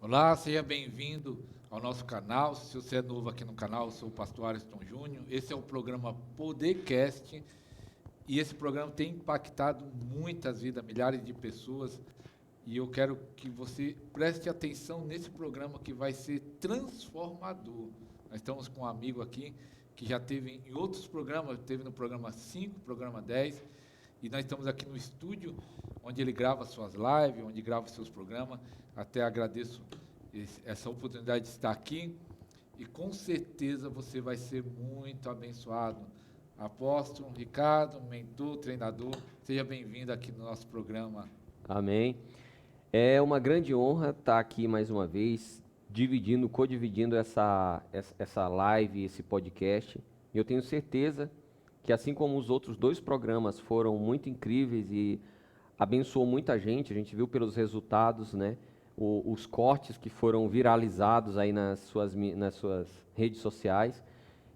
Olá, seja bem-vindo ao nosso canal. Se você é novo aqui no canal, eu sou o pastor Ariston Júnior. Esse é o programa Podercast e esse programa tem impactado muitas vidas, milhares de pessoas. E eu quero que você preste atenção nesse programa que vai ser transformador. Nós estamos com um amigo aqui que já teve em outros programas, teve no programa 5, programa 10, e nós estamos aqui no estúdio onde ele grava suas lives, onde grava seus programas. Até agradeço essa oportunidade de estar aqui e com certeza você vai ser muito abençoado. Apóstolo Ricardo, mentor, treinador, seja bem-vindo aqui no nosso programa. Amém. É uma grande honra estar aqui mais uma vez, codividindo essa live, esse podcast. Eu tenho certeza que, assim como os outros dois programas foram muito incríveis e abençoou muita gente, a gente viu pelos resultados, né? Os cortes que foram viralizados aí nas suas redes sociais.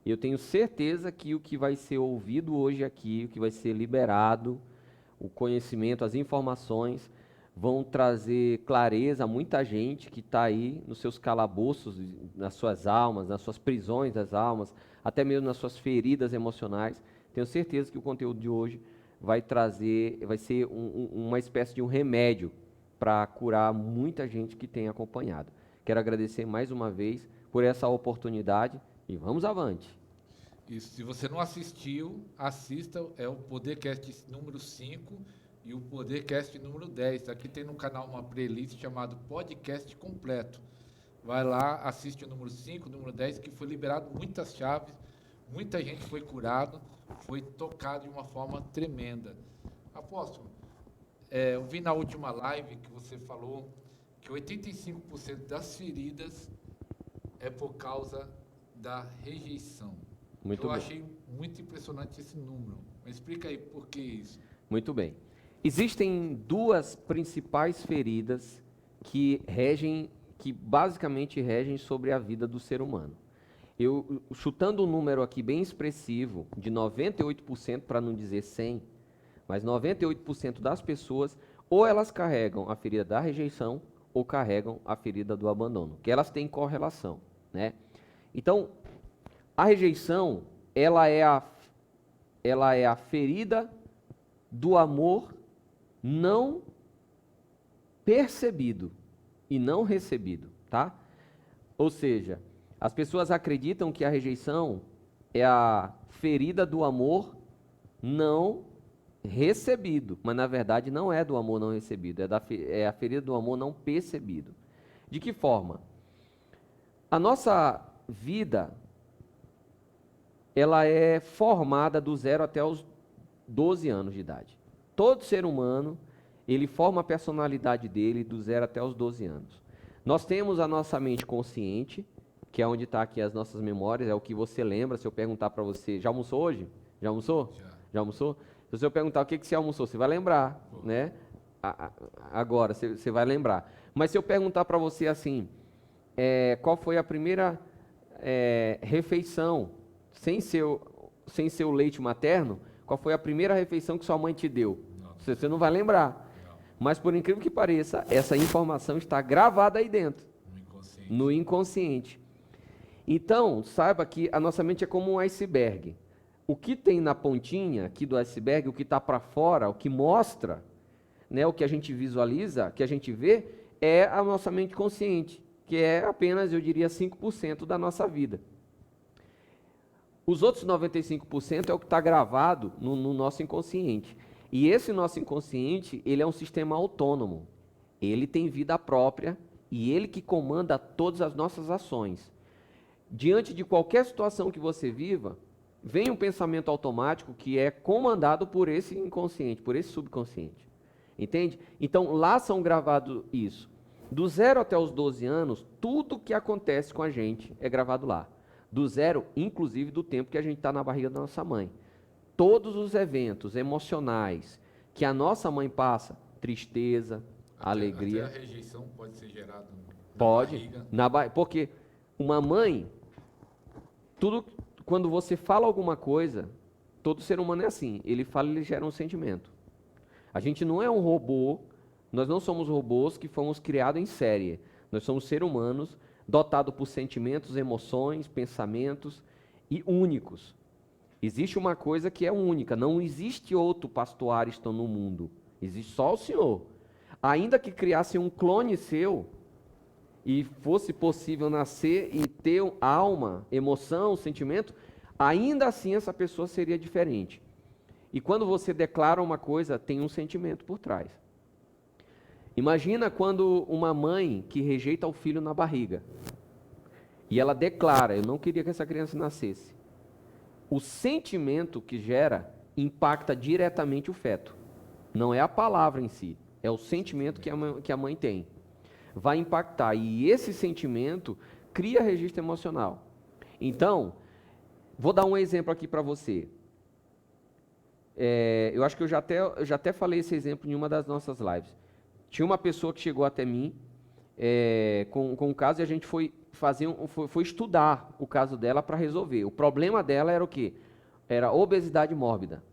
E eu tenho certeza que o que vai ser ouvido hoje aqui, o que vai ser liberado, o conhecimento, as informações, vão trazer clareza a muita gente que está aí nos seus calabouços, nas suas almas, nas suas prisões das almas, até mesmo nas suas feridas emocionais. Tenho certeza que o conteúdo de hoje vai ser uma espécie de um remédio para curar muita gente que tem acompanhado. Quero agradecer mais uma vez por essa oportunidade e vamos avante. E se você não assistiu, assista, é o Podercast número 5 e o Podercast número 10. Aqui tem no canal uma playlist chamada Podcast Completo. Vai lá, assiste o número 5, o número 10, que foi liberado muitas chaves, muita gente foi curado, foi tocado de uma forma tremenda. Apóstolo, eu vi na última live que você falou que 85% das feridas é por causa da rejeição. Muito Eu bem. achei muito impressionante esse número. Mas explica aí por que isso. Muito bem. Existem duas principais feridas que basicamente regem sobre a vida do ser humano. Eu chutando um número aqui bem expressivo, de 98%, para não dizer 100, mas 98% das pessoas, ou elas carregam a ferida da rejeição, ou carregam a ferida do abandono, que elas têm correlação, né? Então, a rejeição, ela é a ferida do amor não percebido e não recebido, tá? Ou seja, as pessoas acreditam que a rejeição é a ferida do amor não recebido, mas na verdade não é do amor não recebido, é a ferida do amor não percebido. De que forma? A nossa vida, ela é formada do 0 até os 12 anos de idade. Todo ser humano, ele forma a personalidade dele do 0 até os 12 anos. Nós temos a nossa mente consciente, que é onde está aqui as nossas memórias, é o que você lembra. Se eu perguntar para você, já almoçou hoje? Já almoçou? Já almoçou? Se eu perguntar o que você almoçou, você vai lembrar, né? Agora, você vai lembrar. Mas se eu perguntar para você assim, qual foi a primeira refeição, sem ser o leite materno, qual foi a primeira refeição que sua mãe te deu? Você não vai lembrar. Não. Mas por incrível que pareça, essa informação está gravada aí dentro, No inconsciente. no inconsciente. Então, saiba que a nossa mente é como um iceberg. O que tem na pontinha aqui do iceberg, o que está para fora, o que mostra, né, o que a gente visualiza, que a gente vê, é a nossa mente consciente, que é apenas, eu diria, 5% da nossa vida. Os outros 95% é o que está gravado no nosso inconsciente. E esse nosso inconsciente, ele é um sistema autônomo. Ele tem vida própria e ele que comanda todas as nossas ações. Diante de qualquer situação que você viva, vem um pensamento automático que é comandado por esse inconsciente, por esse subconsciente. Entende? Então, lá são gravados isso. Do 0 até os 12 anos, tudo que acontece com a gente é gravado lá. Do 0, inclusive do tempo que a gente está na barriga da nossa mãe. Todos os eventos emocionais que a nossa mãe passa, tristeza, alegria. Até a rejeição pode ser gerada na Pode, barriga. porque uma mãe, quando você fala alguma coisa, todo ser humano é assim, ele fala e ele gera um sentimento. A gente não é um robô, nós não somos robôs que fomos criados em série. Nós somos seres humanos dotados por sentimentos, emoções, pensamentos e únicos. Existe uma coisa que é única, não existe outro pastor Ariston no mundo, existe só o Senhor. Ainda que criasse um clone seu e fosse possível nascer e ter alma, emoção, sentimento, ainda assim essa pessoa seria diferente. E quando você declara uma coisa, tem um sentimento por trás. Imagina quando uma mãe que rejeita o filho na barriga, e ela declara, eu não queria que essa criança nascesse. O sentimento que gera impacta diretamente o feto. Não é a palavra em si, é o sentimento que a mãe tem. Vai impactar, e esse sentimento cria registro emocional. Então, vou dar um exemplo aqui para você. Eu acho que eu já até falei esse exemplo em uma das nossas lives. Tinha uma pessoa que chegou até mim com um caso e a gente foi estudar o caso dela para resolver. O problema dela era o quê? Era obesidade mórbida.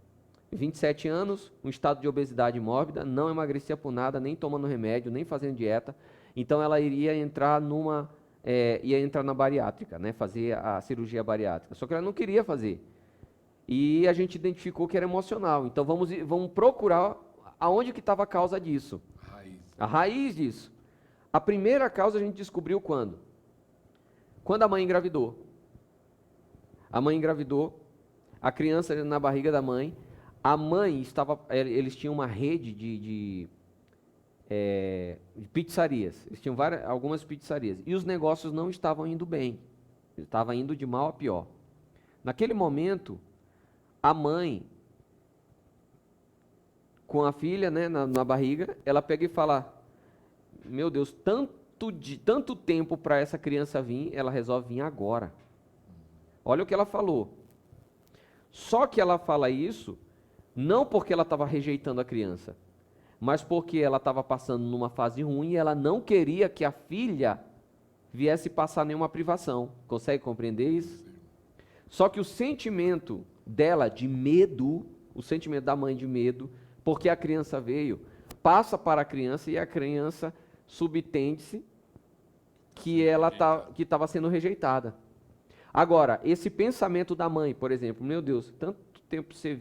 27 anos, um estado de obesidade mórbida, não emagrecia por nada, nem tomando remédio, nem fazendo dieta. Então ela iria entrar na bariátrica, né? Fazer a cirurgia bariátrica. Só que ela não queria fazer. E a gente identificou que era emocional. Então vamos procurar aonde que estava a causa disso. A raiz disso. A primeira causa a gente descobriu quando? Quando a mãe engravidou. A mãe engravidou, a criança na barriga da mãe, a mãe eles tinham uma rede de pizzarias. Eles tinham algumas pizzarias. E os negócios não estavam indo bem. Estavam indo de mal a pior. Naquele momento, a mãe, com a filha, né, na barriga, ela pega e fala, meu Deus, tanto tempo para essa criança vir, ela resolve vir agora. Olha o que ela falou. Só que ela fala isso, não porque ela estava rejeitando a criança, mas porque ela estava passando numa fase ruim e ela não queria que a filha viesse passar nenhuma privação. Consegue compreender isso? Só que o sentimento dela de medo, o sentimento da mãe de medo, porque a criança veio, passa para a criança e a criança subtende-se que ela estava sendo rejeitada. Agora, esse pensamento da mãe, por exemplo, meu Deus, tanto tempo você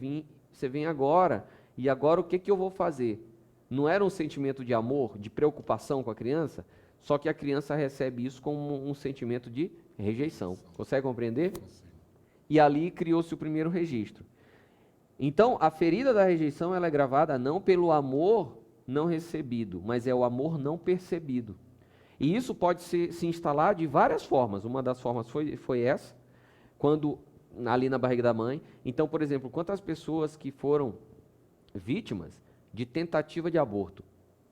vem agora, e agora o que eu vou fazer? Não era um sentimento de amor, de preocupação com a criança, só que a criança recebe isso como um sentimento de rejeição. Consegue compreender? E ali criou-se o primeiro registro. Então, a ferida da rejeição ela é gravada não pelo amor não recebido, mas é o amor não percebido. E isso pode se instalar de várias formas. Uma das formas foi essa, quando ali na barriga da mãe. Então, por exemplo, quantas pessoas que foram vítimas de tentativa de aborto,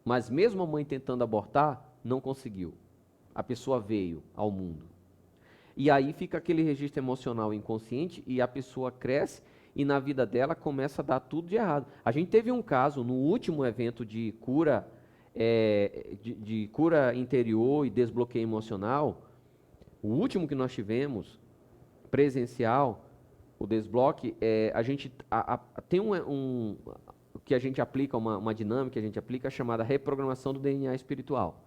mas mesmo a mãe tentando abortar, não conseguiu. A pessoa veio ao mundo. E aí fica aquele registro emocional inconsciente e a pessoa cresce e na vida dela começa a dar tudo de errado. A gente teve um caso no último evento de cura, de cura interior e desbloqueio emocional, o último que nós tivemos, presencial, o desbloque, a gente tem que a gente aplica, uma dinâmica que a gente aplica chamada reprogramação do DNA espiritual.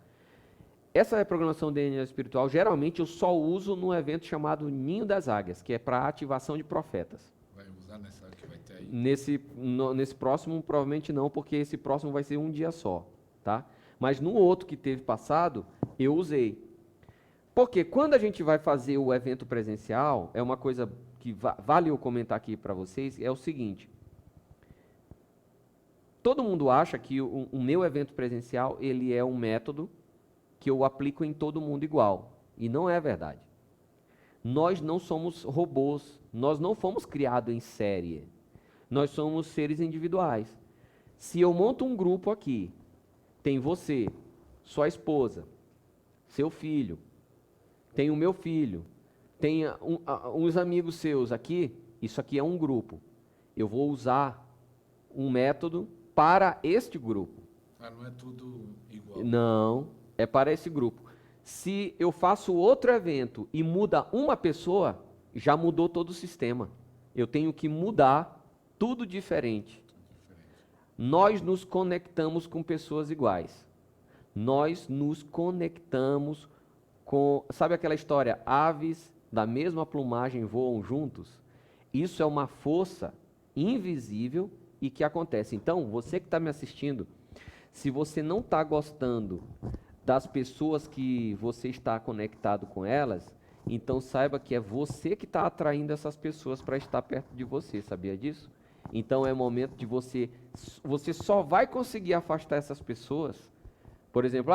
Essa reprogramação do DNA espiritual, geralmente eu só uso num evento chamado Ninho das Águias, que é para ativação de profetas. Vai usar nessa que vai ter aí? Nesse próximo, provavelmente não, porque esse próximo vai ser um dia só, tá? Mas no outro que teve passado, eu usei. Porque quando a gente vai fazer o evento presencial, é uma coisa que vale eu comentar aqui para vocês, é o seguinte. Todo mundo acha que o meu evento presencial, ele é um método que eu aplico em todo mundo igual. E não é verdade. Nós não somos robôs. Nós não fomos criados em série. Nós somos seres individuais. Se eu monto um grupo aqui, tem você, sua esposa, seu filho, tem o meu filho, tem uns amigos seus aqui, isso aqui é um grupo. Eu vou usar um método para este grupo. Ah, não é tudo igual. Não. É para esse grupo. Se eu faço outro evento e muda uma pessoa, já mudou todo o sistema. Eu tenho que mudar tudo diferente. Nós nos conectamos com pessoas iguais. Nós nos conectamos com, sabe aquela história, aves da mesma plumagem voam juntos? Isso é uma força invisível e que acontece. Então, você que está me assistindo, se você não está gostando das pessoas que você está conectado com elas, então saiba que é você que está atraindo essas pessoas para estar perto de você, sabia disso? Então é momento de você só vai conseguir afastar essas pessoas. Por exemplo,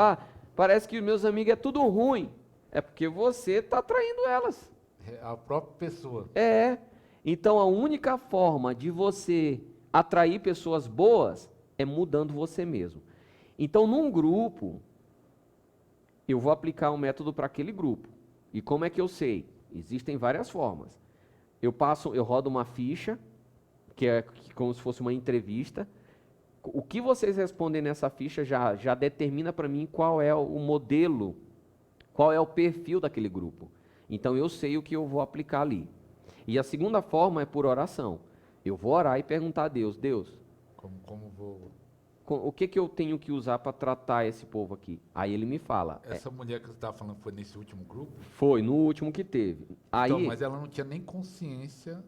parece que os meus amigos é tudo ruim. É porque você está atraindo elas. É a própria pessoa. É. Então a única forma de você atrair pessoas boas é mudando você mesmo. Então num grupo, eu vou aplicar um método para aquele grupo. E como é que eu sei? Existem várias formas. Eu rodo uma ficha, que é como se fosse uma entrevista. O que vocês respondem nessa ficha já determina para mim qual é o modelo, qual é o perfil daquele grupo. Então eu sei o que eu vou aplicar ali. E a segunda forma é por oração. Eu vou orar e perguntar a Deus, Como vou... o que eu tenho que usar para tratar esse povo aqui? Aí ele me fala. Essa mulher que você estava falando foi nesse último grupo? Foi, no último que teve. Então, mas ela não tinha nem consciência,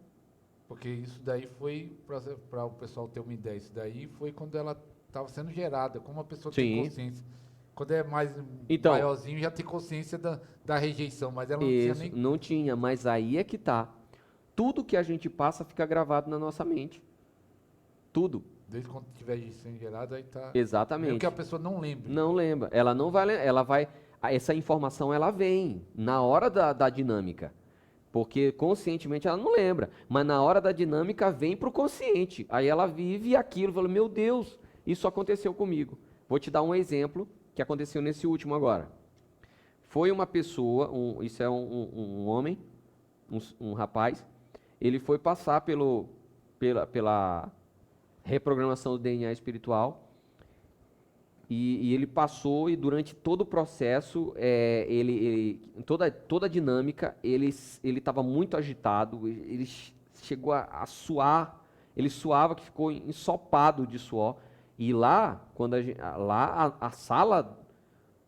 porque isso daí foi, para o pessoal ter uma ideia, isso daí foi quando ela estava sendo gerada, como a pessoa tem consciência. Quando é mais maiorzinho, já tem consciência da rejeição, mas ela não tinha nem... Não tinha, mas aí é que tá. Tudo que a gente passa fica gravado na nossa mente. Tudo. Desde quando estiver sendo gerado, aí tá... Exatamente. Mesmo que a pessoa não lembre. Não lembra. Ela não vai... Ela vai... Essa informação, ela vem na hora da dinâmica. Porque conscientemente ela não lembra. Mas na hora da dinâmica vem para o consciente. Aí ela vive aquilo. Fala, meu Deus, isso aconteceu comigo. Vou te dar um exemplo que aconteceu nesse último agora. Foi uma pessoa, isso é um homem, um rapaz, ele foi passar pela reprogramação do DNA espiritual e ele passou e durante todo o processo, toda a dinâmica, ele estava muito agitado, ele chegou a suar, ele suava que ficou ensopado de suor. E lá, a sala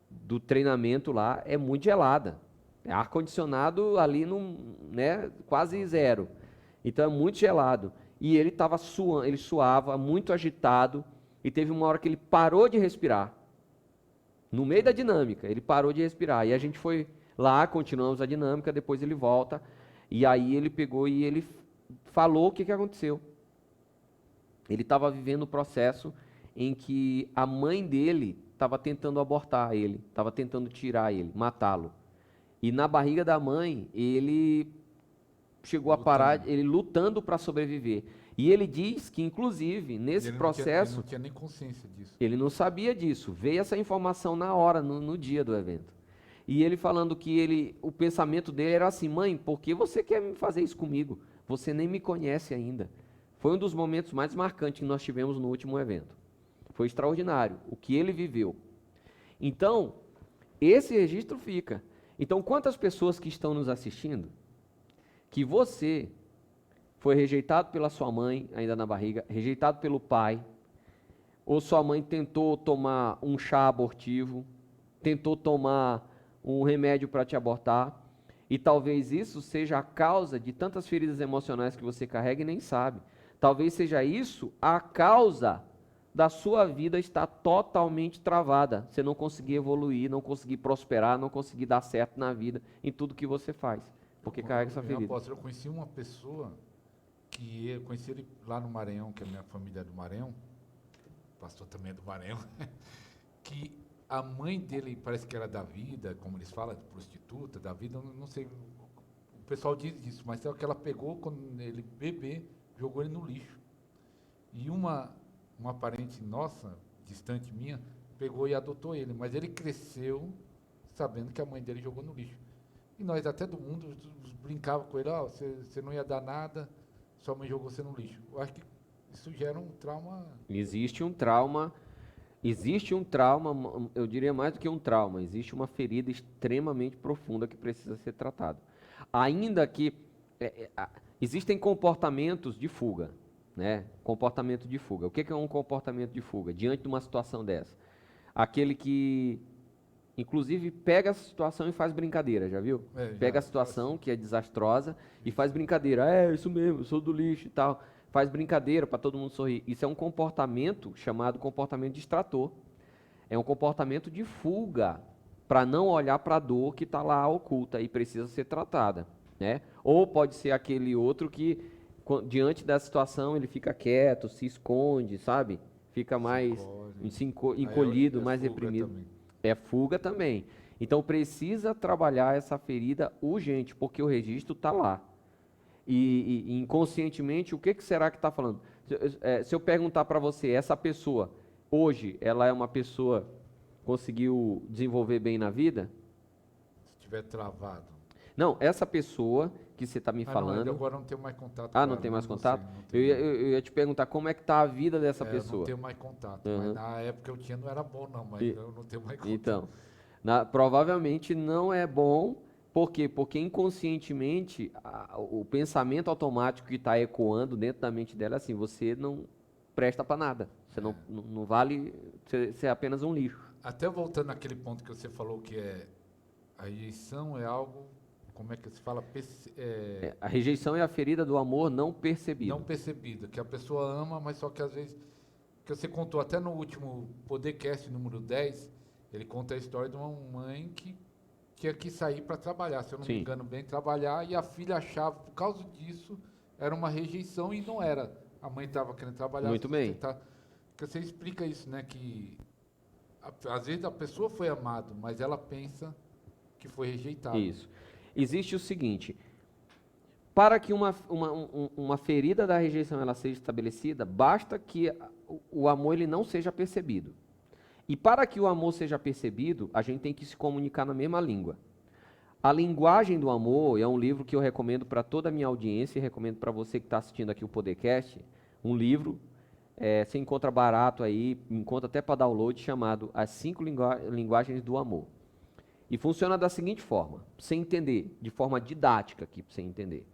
do treinamento lá é muito gelada. É ar-condicionado ali quase zero. Então é muito gelado. E ele estava suando, ele suava, muito agitado, e teve uma hora que ele parou de respirar. No meio da dinâmica, ele parou de respirar. E a gente foi lá, continuamos a dinâmica, depois ele volta, e aí ele pegou e ele falou o que aconteceu. Ele estava vivendo o processo em que a mãe dele estava tentando abortar ele, estava tentando tirar ele, matá-lo. E na barriga da mãe, ele chegou a parar, ele lutando para sobreviver. E ele diz que, inclusive, nesse processo... Ele não tinha nem consciência disso. Ele não sabia disso. Veio essa informação na hora, no dia do evento. E ele falando que o pensamento dele era assim, mãe, por que você quer fazer isso comigo? Você nem me conhece ainda. Foi um dos momentos mais marcantes que nós tivemos no último evento. Foi extraordinário o que ele viveu. Então, esse registro fica. Então, quantas pessoas que estão nos assistindo, que você foi rejeitado pela sua mãe, ainda na barriga, rejeitado pelo pai, ou sua mãe tentou tomar um chá abortivo, tentou tomar um remédio para te abortar, e talvez isso seja a causa de tantas feridas emocionais que você carrega e nem sabe. Talvez seja isso a causa da sua vida estar totalmente travada. Você não conseguir evoluir, não conseguir prosperar, não conseguir dar certo na vida, em tudo que você faz. Porque carrega essa ferida. Eu conheci uma pessoa que eu conheci ele lá no Maranhão, que a minha família é do Maranhão, o pastor também é do Maranhão, que a mãe dele parece que era da vida, como eles falam, de prostituta, da vida, não sei, o pessoal diz isso, mas é o que ela pegou quando ele bebê, jogou ele no lixo. E uma parente nossa, distante minha, pegou e adotou ele, mas ele cresceu sabendo que a mãe dele jogou no lixo. E nós até do mundo brincava com ele, você não ia dar nada, sua mãe jogou você no lixo. Eu acho que isso gera um trauma. Existe um trauma, eu diria mais do que um trauma, existe uma ferida extremamente profunda que precisa ser tratada. Ainda que existem comportamentos de fuga, né? Comportamento de fuga. O que é um comportamento de fuga? Diante de uma situação dessa, aquele que, inclusive, pega a situação e faz brincadeira, já viu? Pega a situação que é desastrosa e faz brincadeira. É, isso mesmo, eu sou do lixo e tal. Faz brincadeira para todo mundo sorrir. Isso é um comportamento chamado comportamento distrator. É um comportamento de fuga para não olhar para a dor que está lá oculta e precisa ser tratada, né? Ou pode ser aquele outro que, diante da situação, ele fica quieto, se esconde, sabe? Fica mais encolhido, mais reprimido. Também. É fuga também. Então precisa trabalhar essa ferida urgente, porque o registro está lá. E inconscientemente, o que será que está falando? Se eu perguntar para você, essa pessoa, hoje, ela é uma pessoa que conseguiu desenvolver bem na vida? Se estiver travado. Não, essa pessoa que você está me falando... Não, agora não tenho mais contato. Ah, não tem mais contato? Eu ia te perguntar como é que está a vida dessa pessoa. Eu não tenho mais contato, mas na época eu tinha, não era bom não, mas eu não tenho mais contato. Então, provavelmente não é bom. Por quê? Porque inconscientemente o pensamento automático que está ecoando dentro da mente dela é assim: você não presta para nada, você não vale, você é apenas um lixo. Até voltando naquele ponto que você falou que a rejeição é algo, como é que se fala? A rejeição é a ferida do amor não percebido. Não percebida, que a pessoa ama, mas só que às vezes, que você contou até no último Podercast número 10, ele conta a história de uma mãe que tinha que sair para trabalhar, se eu não me engano bem, trabalhar, e a filha achava, por causa disso, era uma rejeição e não era. A mãe estava querendo trabalhar. Muito bem. Porque você explica isso, né, que às vezes a pessoa foi amada, mas ela pensa que foi rejeitada. Isso. Existe o seguinte, para que uma ferida da rejeição ela seja estabelecida, basta que o amor ele não seja percebido. E para que o amor seja percebido, a gente tem que se comunicar na mesma língua. A Linguagem do Amor é um livro que eu recomendo para toda a minha audiência e recomendo para você que está assistindo aqui o podcast. Um livro, você encontra barato aí, encontra até para download, chamado As 5 Linguagens do Amor. E funciona da seguinte forma, para você entender, de forma didática aqui, para você entender.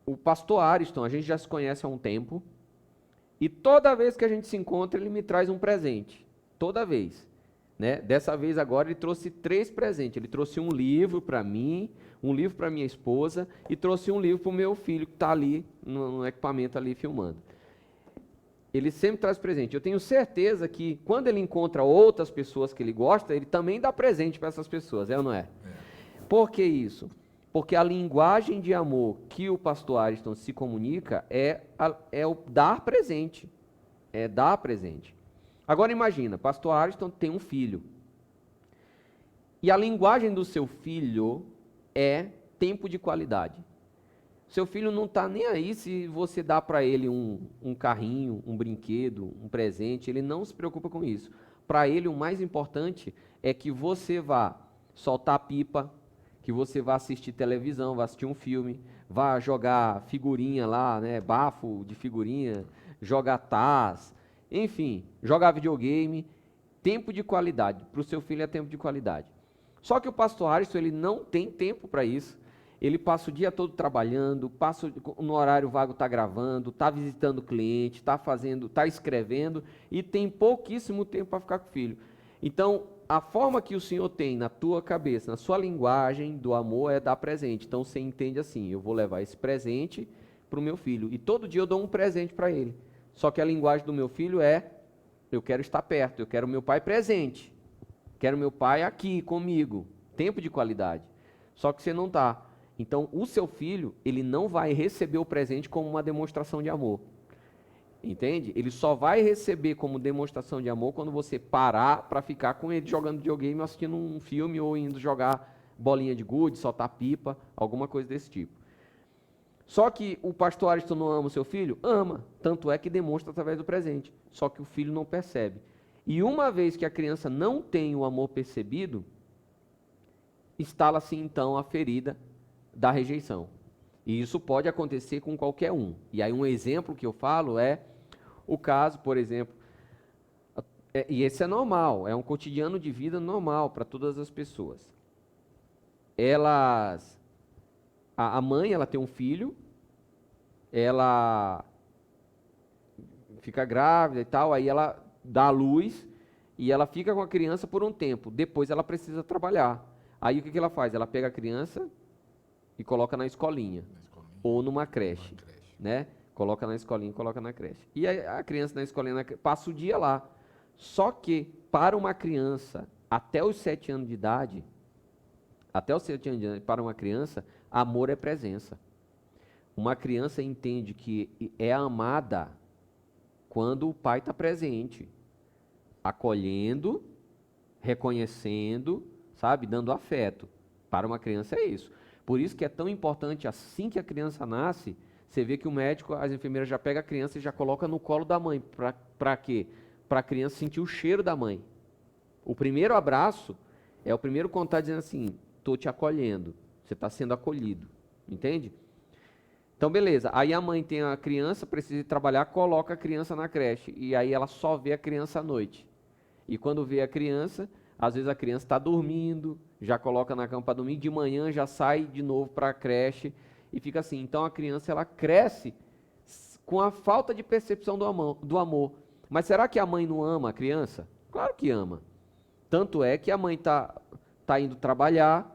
O pastor Ariston, a gente já se conhece há um tempo, e toda vez que a gente se encontra, ele me traz um presente. Toda vez. Né? Dessa vez agora ele trouxe 3 presentes. Ele trouxe um livro para mim, um livro para minha esposa e trouxe um livro para o meu filho que está ali no equipamento ali filmando. Ele sempre traz presente. Eu tenho certeza que quando ele encontra outras pessoas que ele gosta, ele também dá presente para essas pessoas, é ou não é? Por que isso? Porque a linguagem de amor que o pastor Ariston se comunica é o dar presente. É dar presente. Agora imagina, pastor Ariston tem um filho. E a linguagem do seu filho é tempo de qualidade. Seu filho não está nem aí se você dá para ele um carrinho, um brinquedo, um presente. Ele não se preocupa com isso. Para ele o mais importante é que você vá soltar pipa, que você vá assistir televisão, vá assistir um filme, vá jogar figurinha lá, né, bafo de figurinha, jogar taz, enfim, jogar videogame. Tempo de qualidade, para o seu filho é tempo de qualidade. Só que o pastor Ariston, ele não tem tempo para isso. Ele passa o dia todo trabalhando, no horário vago está gravando, está visitando o cliente, está escrevendo e tem pouquíssimo tempo para ficar com o filho. Então, a forma que o Senhor tem na tua cabeça, na sua linguagem do amor é dar presente. Então você entende assim, eu vou levar esse presente para o meu filho. E todo dia eu dou um presente para ele. Só que a linguagem do meu filho é, eu quero estar perto, eu quero meu pai presente. Quero meu pai aqui comigo. Tempo de qualidade. Só que você não está. Então o seu filho, ele não vai receber o presente como uma demonstração de amor. Entende? Ele só vai receber como demonstração de amor quando você parar para ficar com ele jogando videogame, assistindo um filme ou indo jogar bolinha de gude, soltar pipa, alguma coisa desse tipo. Só que o pastor Ariston não ama o seu filho? Ama. Tanto é que demonstra através do presente. Só que o filho não percebe. E uma vez que a criança não tem o amor percebido, instala-se então a ferida da rejeição. E isso pode acontecer com qualquer um. E aí um exemplo que eu falo é o caso, por exemplo, e esse é normal, é um cotidiano de vida normal para todas as pessoas. A mãe, ela tem um filho, ela fica grávida e tal, aí ela dá luz e ela fica com a criança por um tempo. Depois ela precisa trabalhar. Aí o que ela faz? Ela pega a criança e coloca na escolinha. Ou numa creche. Né? Coloca na escolinha e coloca na creche. E a criança na escolinha passa o dia lá. Só que para uma criança até os 7 anos de idade, para uma criança, amor é presença. Uma criança entende que é amada quando o pai está presente, acolhendo, reconhecendo, sabe, dando afeto. Para uma criança é isso. Por isso que é tão importante, assim que a criança nasce, você vê que o médico, as enfermeiras já pegam a criança e já coloca no colo da mãe. Para quê? Para a criança sentir o cheiro da mãe. O primeiro abraço é o primeiro contato dizendo assim, estou te acolhendo, você está sendo acolhido, entende? Então, beleza. Aí a mãe tem a criança, precisa ir trabalhar, coloca a criança na creche. E aí ela só vê a criança à noite. E quando vê a criança, às vezes a criança está dormindo, já coloca na cama para dormir, de manhã já sai de novo para a creche e fica assim. Então a criança ela cresce com a falta de percepção do amor. Mas será que a mãe não ama a criança? Claro que ama. Tanto é que a mãe tá indo trabalhar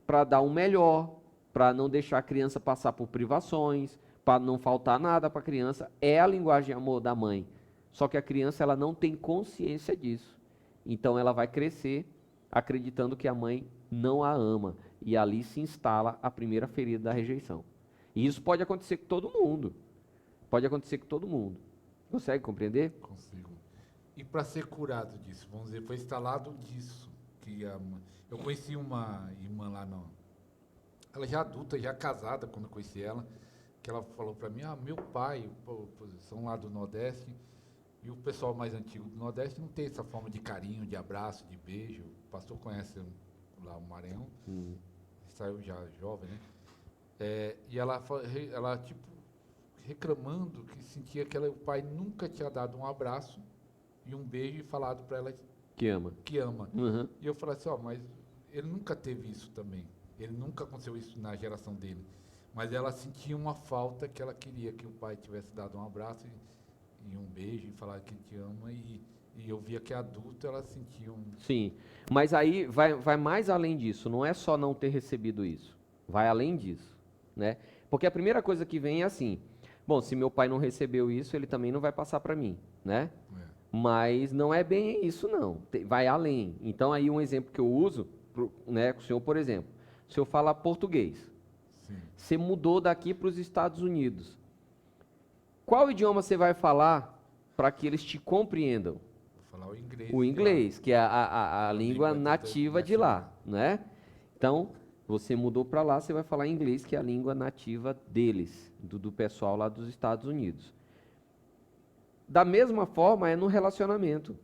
para dar um melhor, para não deixar a criança passar por privações, para não faltar nada para a criança. É a linguagem de amor da mãe. Só que a criança ela não tem consciência disso. Então ela vai crescer acreditando que a mãe não a ama. E ali se instala a primeira ferida da rejeição. E isso pode acontecer com todo mundo. Pode acontecer com todo mundo. Consegue compreender? Consigo. E para ser curado disso, vamos dizer, foi instalado disso. Eu conheci uma irmã lá, ela já adulta, já casada, quando eu conheci ela, que ela falou para mim, meu pai, são lá do Nordeste, e o pessoal mais antigo do Nordeste não tem essa forma de carinho, de abraço, de beijo. O pastor conhece lá o Maranhão, saiu já jovem, né? E ela tipo, reclamando que sentia que o pai nunca tinha dado um abraço e um beijo e falado para ela que ama. Que ama. Uhum. E eu falei assim, mas ele nunca teve isso também. Ele nunca aconteceu isso na geração dele. Mas ela sentia uma falta que ela queria que o pai tivesse dado um abraço e um beijo e falar que te ama. E eu via que adulto ela sentia um... Sim, mas aí vai mais além disso. Não é só não ter recebido isso. Vai além disso, né? Porque a primeira coisa que vem é assim, bom, se meu pai não recebeu isso, ele também não vai passar para mim, né? Mas não é bem isso não, vai além. Então aí um exemplo que eu uso, né, com o senhor, por exemplo, o senhor fala português. Sim. Você mudou daqui para os Estados Unidos. Qual idioma você vai falar para que eles te compreendam? Vou falar o inglês. O inglês, claro. Que é a língua nativa de lá, né? Então, você mudou para lá, você vai falar inglês, que é a língua nativa deles, do pessoal lá dos Estados Unidos. Da mesma forma é no relacionamento.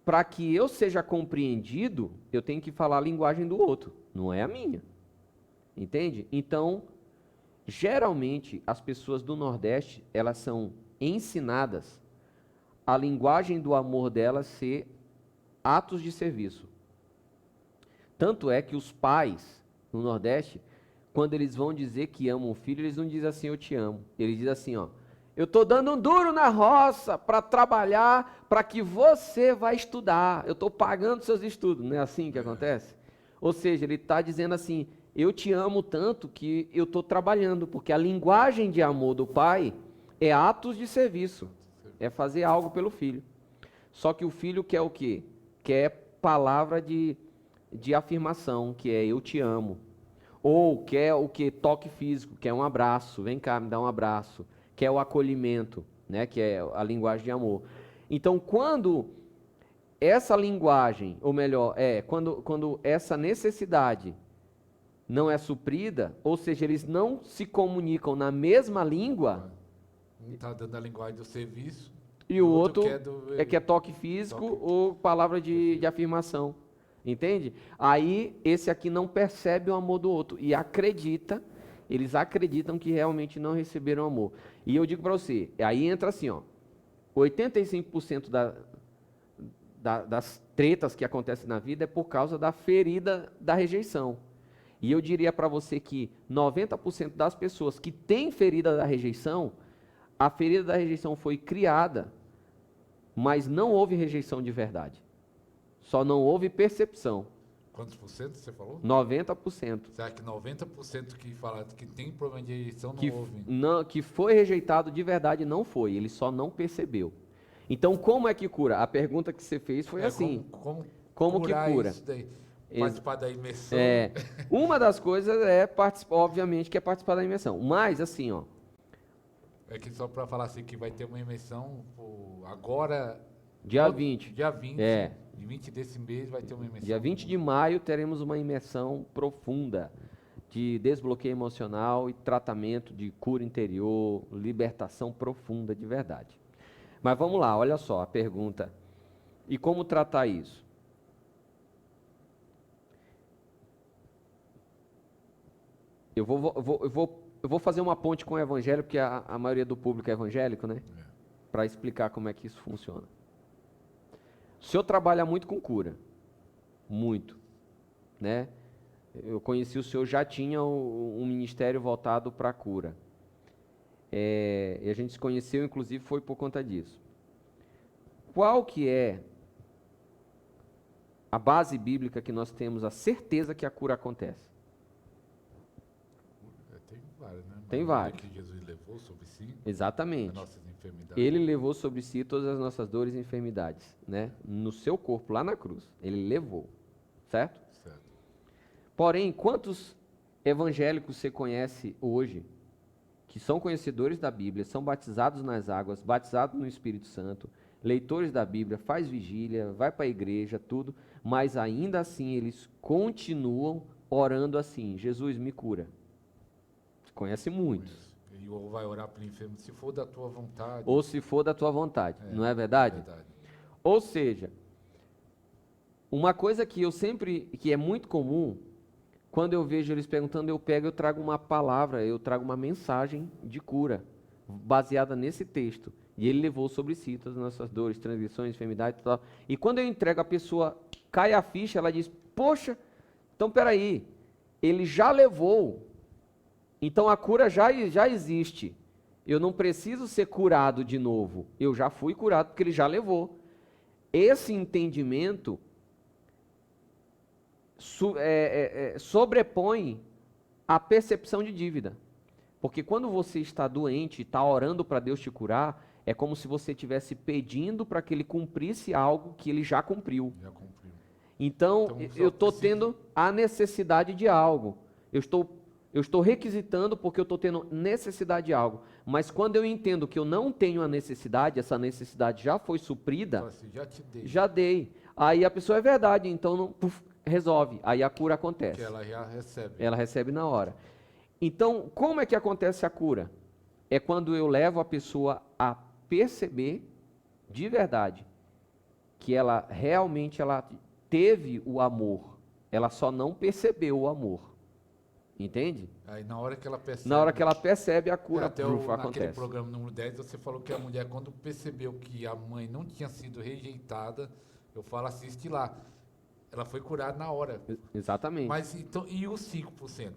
Para que eu seja compreendido, eu tenho que falar a linguagem do outro, não é a minha. Entende? Então, geralmente, as pessoas do Nordeste, elas são ensinadas a linguagem do amor delas ser atos de serviço. Tanto é que os pais no Nordeste, quando eles vão dizer que amam o filho, eles não dizem assim, eu te amo. Eles dizem assim, eu estou dando um duro na roça para trabalhar, para que você vá estudar. Eu estou pagando seus estudos. Não é assim que acontece? Ou seja, ele está dizendo assim, eu te amo tanto que eu estou trabalhando, porque a linguagem de amor do pai é atos de serviço. É fazer algo pelo filho. Só que o filho quer o quê? Quer palavra de afirmação, que é eu te amo. Ou quer o quê? Toque físico, quer um abraço. Vem cá, me dá um abraço. Que é o acolhimento, né? Que é a linguagem de amor. Então, quando essa linguagem, ou melhor, quando essa necessidade não é suprida, ou seja, eles não se comunicam na mesma língua... Um está dando a linguagem do serviço... E o outro quer toque físico ou palavra de afirmação. Entende? Aí, esse aqui não percebe o amor do outro e eles acreditam que realmente não receberam amor. E eu digo para você, aí entra assim, 85% das tretas que acontecem na vida é por causa da ferida da rejeição. E eu diria para você que 90% das pessoas que têm ferida da rejeição, a ferida da rejeição foi criada mas não houve rejeição de verdade. Só não houve percepção. Quantos por cento você falou? 90%. Será que 90% que fala que tem problema de rejeição não Que, houve? que foi rejeitado de verdade não foi, ele só não percebeu. Então, como é que cura? A pergunta que você fez foi assim. Como que curar cura? isso daí? Participar da imersão? Uma das coisas é participar, obviamente, que é participar da imersão. Mas, assim, ó. É que só para falar assim, que vai ter uma imersão agora... Dia 20. Dia 20. Dia 20 desse mês vai ter uma imersão. Dia 20 de maio teremos uma imersão profunda de desbloqueio emocional e tratamento de cura interior, libertação profunda de verdade. Mas vamos lá, olha só a pergunta. E como tratar isso? Eu vou fazer uma ponte com o evangelho, porque a maioria do público é evangélico, né? Para explicar como é que isso funciona. O senhor trabalha muito com cura. Muito. Né? Eu conheci o senhor, já tinha um ministério voltado para a cura. E a gente se conheceu, inclusive, foi por conta disso. Qual que é a base bíblica que nós temos a certeza que a cura acontece? Tem várias, né? Tem várias. Que Jesus levou sobre si. Exatamente. As nossas enfermidades. Ele levou sobre si todas as nossas dores e enfermidades, né? No seu corpo, lá na cruz. Ele levou, certo? Certo. Porém, quantos evangélicos você conhece hoje que são conhecedores da Bíblia, são batizados nas águas, batizados no Espírito Santo, leitores da Bíblia, faz vigília, vai para a igreja, tudo, mas ainda assim eles continuam orando assim: Jesus, me cura. Você conhece muitos. Ou vai orar para o enfermo, se for da tua vontade. Ou se for da tua vontade, não é verdade? É verdade. Ou seja, uma coisa que que é muito comum, quando eu vejo eles perguntando, eu trago uma palavra, eu trago uma mensagem de cura, baseada nesse texto. E ele levou sobre si todas as nossas dores, transgressões, enfermidades e tal. E quando eu entrego, a pessoa cai a ficha, ela diz: poxa, então peraí, ele já levou, então a cura já existe. Eu não preciso ser curado de novo, eu já fui curado porque ele já levou. Esse entendimento sobrepõe a percepção de dívida. Porque quando você está doente e está orando para Deus te curar, é como se você estivesse pedindo para que Ele cumprisse algo que Ele já cumpriu. Já cumpriu. Então eu estou tendo a necessidade de algo. Eu estou requisitando porque eu estou tendo necessidade de algo. Mas quando eu entendo que eu não tenho a necessidade, essa necessidade já foi suprida, assim, já dei. Aí a pessoa é verdade, então não, resolve. Aí a cura acontece. Que ela já recebe. Ela recebe na hora. Então, como é que acontece a cura? É quando eu levo a pessoa a perceber de verdade que ela realmente teve o amor. Ela só não percebeu o amor. Entende? Aí na hora que ela percebe... Na hora que ela percebe, a cura acontece. acontece. Naquele programa número 10, você falou que a mulher, quando percebeu que a mãe não tinha sido rejeitada, eu falo, assiste lá. Ela foi curada na hora. Exatamente. Mas então, e os 5%?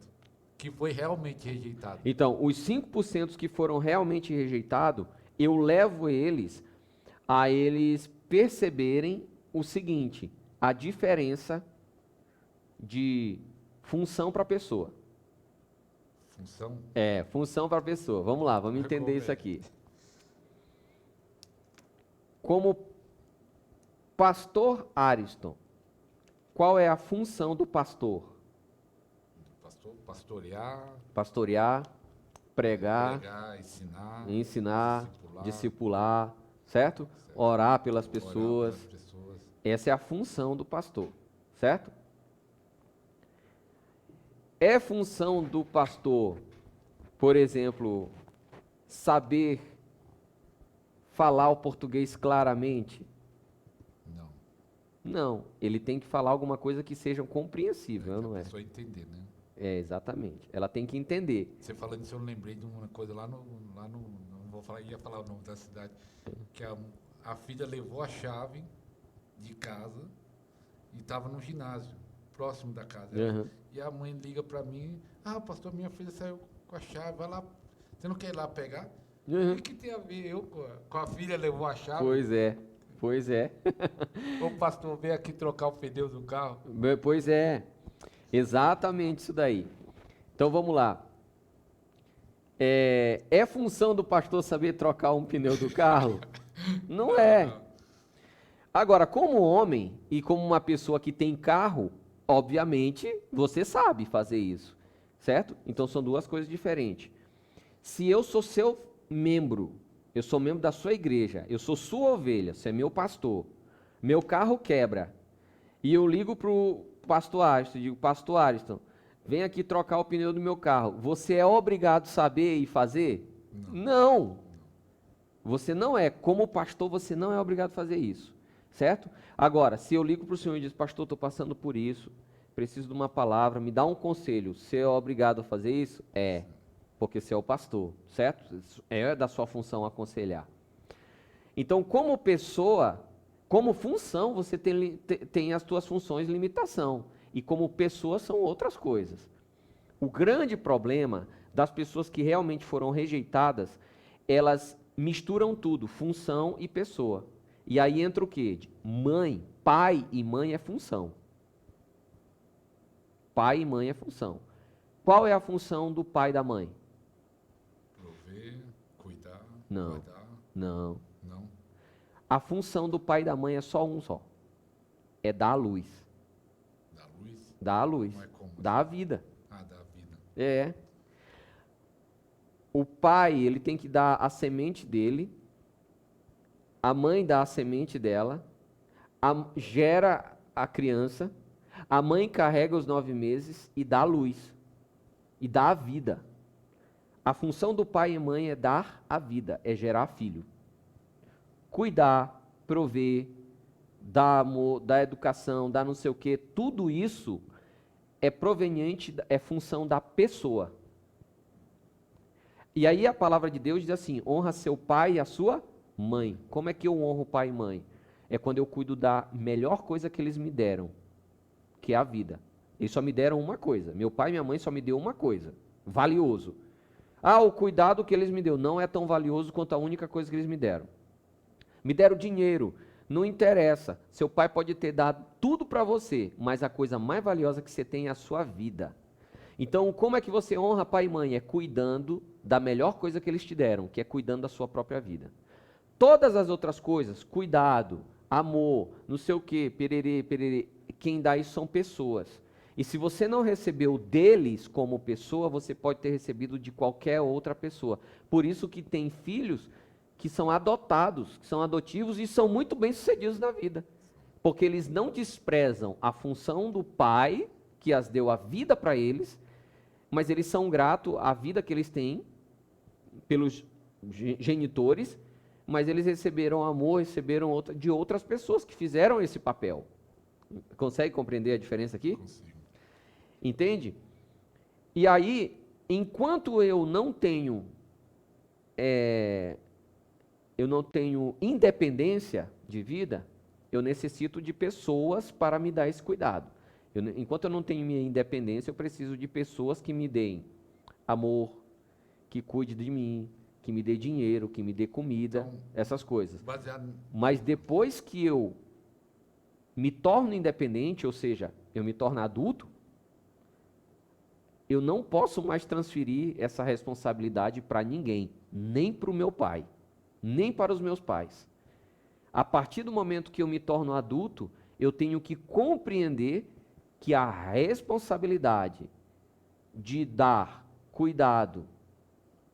Que foi realmente rejeitado? Então, os 5% que foram realmente rejeitados, eu levo eles a eles perceberem o seguinte: a diferença de função para a pessoa. Função? Função para a pessoa. Vamos lá, vamos entender isso aqui. Como pastor Ariston, qual é a função do pastor? Pastorear, pregar, ensinar, discipular, certo? Orar pelas pessoas. Essa é a função do pastor, certo? É função do pastor, por exemplo, saber falar o português claramente? Não. Não, ele tem que falar alguma coisa que seja compreensível, não é? A pessoa entender, né? Exatamente. Ela tem que entender. Você falando isso, eu lembrei de uma coisa lá no não vou falar, ia falar o nome da cidade, que a filha levou a chave de casa e estava no ginásio, próximo da casa. Uhum. E a mãe liga para mim: pastor, minha filha saiu com a chave, vai lá, você não quer ir lá pegar? Uhum. O que tem a ver eu com a filha levou a chave? Pois é. Pois é. Ô pastor, vem aqui trocar o pneu do carro. Pois é. Exatamente isso daí. Então vamos lá. É função do pastor saber trocar um pneu do carro? Não é. Agora, como homem e como uma pessoa que tem carro, obviamente você sabe fazer isso, certo? Então são duas coisas diferentes. Se eu sou seu membro, eu sou membro da sua igreja, eu sou sua ovelha, você é meu pastor, meu carro quebra, e eu ligo para o pastor Ariston, digo, pastor Ariston, vem aqui trocar o pneu do meu carro, você é obrigado a saber e fazer? Não. Você não é, como pastor, você não é obrigado a fazer isso, certo? Agora, se eu ligo para o senhor e diz, pastor, estou passando por isso, preciso de uma palavra, me dá um conselho, você é obrigado a fazer isso? É. Porque você é o pastor, certo? É da sua função aconselhar. Então, como pessoa, como função, você tem as suas funções de limitação. E como pessoa, são outras coisas. O grande problema das pessoas que realmente foram rejeitadas, elas misturam tudo, função e pessoa. E aí entra o quê? Mãe, pai e mãe é função. Pai e mãe é função. Qual é a função do pai e da mãe? Cuidar, não, guardar. Não. Não. A função do pai e da mãe é só um só. É dar a luz. Dar luz? Dar a luz. Não é como? Dar a vida. Ah, dar vida. É. O pai, ele tem que dar a semente dele. A mãe dá a semente dela. Gera a criança. A mãe carrega os 9 meses e dá a luz. E dá a vida. A função do pai e mãe é dar a vida, é gerar filho. Cuidar, prover, dar amor, dar educação, dar não sei o quê, tudo isso é proveniente, é função da pessoa. E aí a palavra de Deus diz assim, honra seu pai e a sua mãe. Como é que eu honro pai e mãe? É quando eu cuido da melhor coisa que eles me deram, que é a vida. Eles só me deram uma coisa, meu pai e minha mãe só me deu uma coisa, valioso. Ah, o cuidado que eles me deu não é tão valioso quanto a única coisa que eles me deram. Me deram dinheiro, não interessa. Seu pai pode ter dado tudo para você, mas a coisa mais valiosa que você tem é a sua vida. Então, como é que você honra pai e mãe? É cuidando da melhor coisa que eles te deram, que é cuidando da sua própria vida. Todas as outras coisas, cuidado, amor, não sei o quê, pererê, pererê, quem dá isso são pessoas. E se você não recebeu deles como pessoa, você pode ter recebido de qualquer outra pessoa. Por isso que tem filhos que são adotados, que são adotivos e são muito bem-sucedidos na vida. Porque eles não desprezam a função do pai, que as deu a vida para eles, mas eles são gratos à vida que eles têm pelos genitores, mas eles receberam amor, receberam de outras pessoas que fizeram esse papel. Consegue compreender a diferença aqui? Consigo. Entende? E aí, enquanto eu não tenho independência de vida, eu necessito de pessoas para me dar esse cuidado. Enquanto eu não tenho minha independência, eu preciso de pessoas que me deem amor, que cuide de mim, que me dê dinheiro, que me dê comida, Então, essas coisas. Baseado... Mas depois que eu me torno independente, ou seja, eu me torno adulto, eu não posso mais transferir essa responsabilidade para ninguém, nem para o meu pai, nem para os meus pais. A partir do momento que eu me torno adulto, eu tenho que compreender que a responsabilidade de dar cuidado,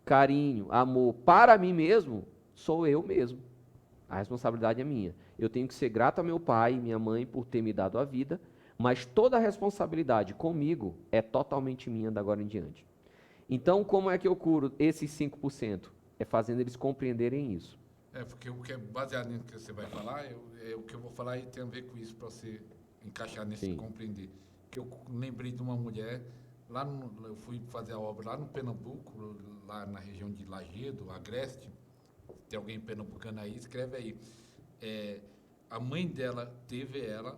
carinho, amor para mim mesmo, sou eu mesmo. A responsabilidade é minha. Eu tenho que ser grato a meu pai e minha mãe por ter me dado a vida, mas toda a responsabilidade comigo é totalmente minha da agora em diante. Então, como é que eu curo esses 5%? É fazendo eles compreenderem isso. Porque o que é baseado nisso que você vai falar, o que eu vou falar e tem a ver com isso, para você encaixar nesse Sim. compreender. Que eu lembrei de uma mulher, eu fui fazer a obra lá no Pernambuco, lá na região de Lagedo, Agreste. Tem alguém pernambucano aí, escreve aí. A mãe dela teve ela,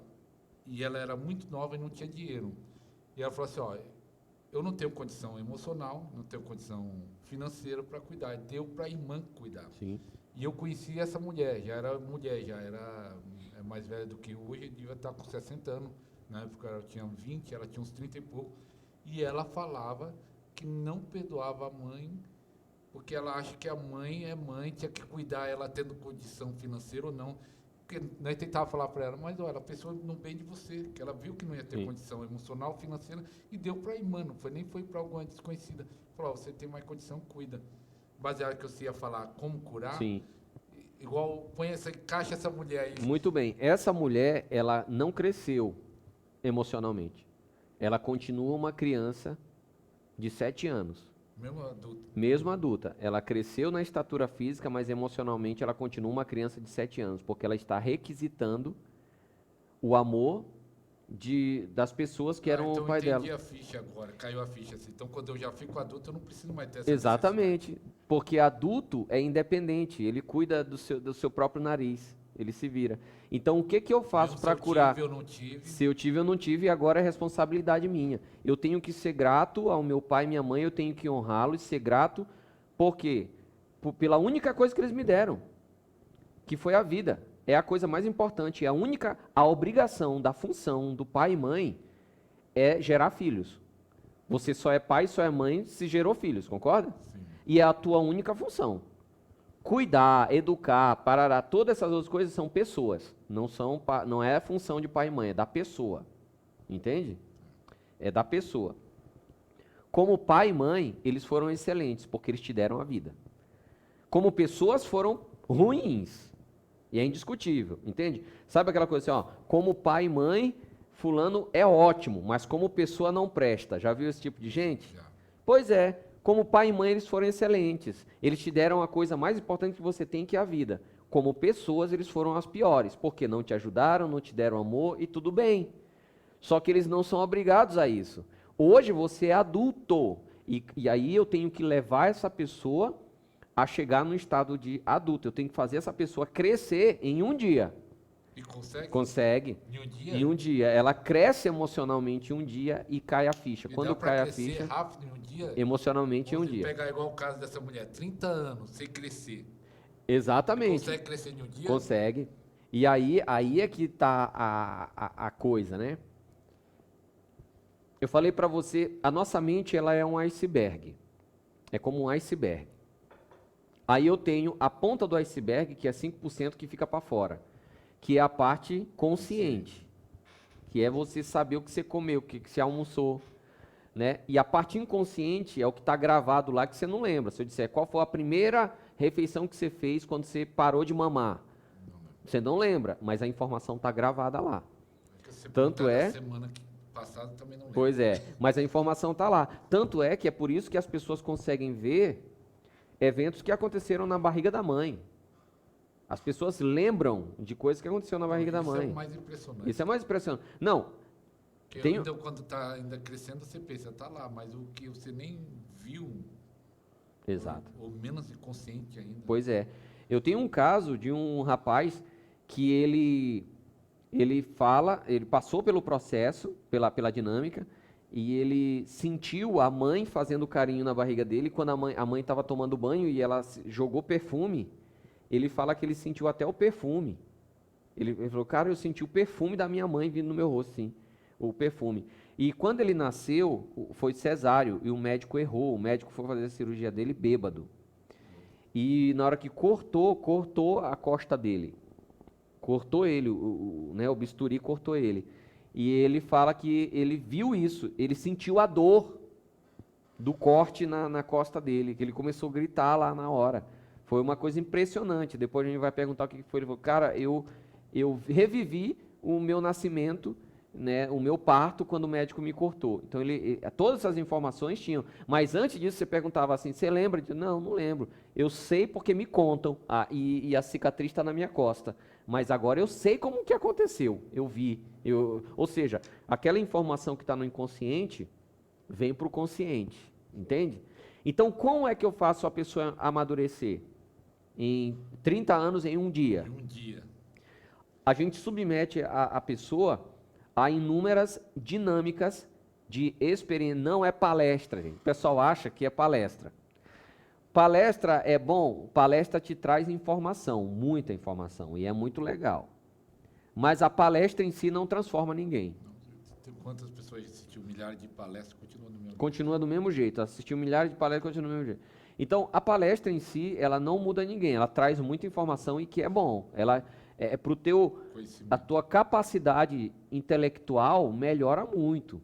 e ela era muito nova e não tinha dinheiro. E ela falou assim, eu não tenho condição emocional, não tenho condição financeira para cuidar. Deu para a irmã cuidar. Sim. E eu conheci essa mulher, já era mais velha do que hoje, devia estar com 60 anos. Na época ela tinha 20, ela tinha uns 30 e pouco. E ela falava que não perdoava a mãe, porque ela acha que a mãe é mãe, tinha que cuidar ela tendo condição financeira ou não. Porque nós tentava falar para ela, mas olha, a pessoa não vem de você, que ela viu que não ia ter condição emocional, financeira, e deu para a irmã, nem foi para alguma desconhecida. Falou, você tem mais condição, cuida. Baseado que você ia falar como curar, Sim. igual, encaixa essa mulher aí. Muito bem. Essa mulher, ela não cresceu emocionalmente. Ela continua uma criança de 7 anos. Mesmo adulta. Mesmo adulta. Ela cresceu na estatura física, mas emocionalmente ela continua uma criança de 7 anos, porque ela está requisitando o amor das pessoas que eram então o pai dela. Entendi a ficha agora, caiu a ficha assim. Então quando eu já fico adulto, eu não preciso mais ter essa Exatamente, porque adulto é independente, ele cuida do seu próprio nariz, ele se vira. Então o que eu faço para curar? Se eu não tive. Se eu tive, eu não tive, e agora é responsabilidade minha. Eu tenho que ser grato ao meu pai e minha mãe, eu tenho que honrá-los e ser grato, por quê? Pela única coisa que eles me deram, que foi a vida. É a coisa mais importante, a obrigação da função do pai e mãe é gerar filhos. Você só é pai, só é mãe se gerou filhos, concorda? Sim. E é a tua única função. Cuidar, educar, parará, todas essas outras coisas são pessoas. Não é a função de pai e mãe, é da pessoa. Entende? É da pessoa. Como pai e mãe, eles foram excelentes, porque eles te deram a vida. Como pessoas foram ruins. E é indiscutível, entende? Sabe aquela coisa assim, ó, como pai e mãe, fulano é ótimo, mas como pessoa não presta. Já viu esse tipo de gente? Já. Pois é, como pai e mãe eles foram excelentes. Eles te deram a coisa mais importante que você tem, que é a vida. Como pessoas eles foram as piores, porque não te ajudaram, não te deram amor e tudo bem. Só que eles não são obrigados a isso. Hoje você é adulto e aí eu tenho que levar essa pessoa a chegar no estado de adulto. Eu tenho que fazer essa pessoa crescer em um dia. E consegue? Consegue. Em um dia? Em um dia. Ela cresce emocionalmente em um dia e cai a ficha. E quando dá pra cai a crescer ficha, rápido em um dia? emocionalmente em um Vamos dia. pegar igual o caso dessa mulher, 30 anos sem crescer. Exatamente. Consegue crescer em um dia? Consegue. E aí é que está a coisa, né? Eu falei para você, a nossa mente ela é um iceberg. É como um iceberg. Aí eu tenho a ponta do iceberg, que é 5% que fica para fora, que é a parte consciente, que é você saber o que você comeu, o que você almoçou, né? E a parte inconsciente é o que está gravado lá que você não lembra. Se eu disser qual foi a primeira refeição que você fez quando você parou de mamar, você não lembra, mas a informação está gravada lá. Tanto é. Semana passada também não lembro. Pois é, mas a informação está lá. Tanto é que é por isso que as pessoas conseguem ver eventos que aconteceram na barriga da mãe. As pessoas lembram de coisas que aconteceram na barriga da mãe. Isso é o mais impressionante. Isso é mais impressionante. Não. Ainda, quando está ainda crescendo, você pensa, está lá, mas o que você nem viu. Exato. Ou menos inconsciente ainda. Pois é. Eu tenho um caso de um rapaz que ele passou pelo processo, pela dinâmica, e ele sentiu a mãe fazendo carinho na barriga dele. Quando a mãe estava tomando banho e ela jogou perfume, ele fala que ele sentiu até o perfume. Ele falou, cara, eu senti o perfume da minha mãe vindo no meu rosto, sim, o perfume. E quando ele nasceu, foi cesáreo, e o médico errou. O médico foi fazer a cirurgia dele bêbado. E na hora que cortou a costa dele. Cortou ele, o bisturi cortou ele. E ele fala que ele viu isso, ele sentiu a dor do corte na costa dele, que ele começou a gritar lá na hora. Foi uma coisa impressionante. Depois a gente vai perguntar o que foi. Ele falou, cara, eu revivi o meu nascimento, né, o meu parto, quando o médico me cortou. Então, todas essas informações tinham. Mas antes disso, você perguntava assim, você lembra? Não lembro. Eu sei porque me contam. E a cicatriz está na minha costa. Mas agora eu sei como que aconteceu. Eu vi. Ou seja, aquela informação que está no inconsciente vem para o consciente. Entende? Então, como é que eu faço a pessoa amadurecer? Em 30 anos, em um dia. Em um dia. A gente submete a pessoa a inúmeras dinâmicas de experiência. Não é palestra, gente. O pessoal acha que é palestra. Palestra é bom? Palestra te traz informação, muita informação, e é muito legal. Mas a palestra em si não transforma ninguém. Tem quantas pessoas assistiram milhares de palestras, Continua do mesmo jeito. Assistiu milhares de palestras, continua do mesmo jeito. Então, a palestra em si, ela não muda ninguém. Ela traz muita informação e que é bom. Ela é para a tua capacidade intelectual melhora muito.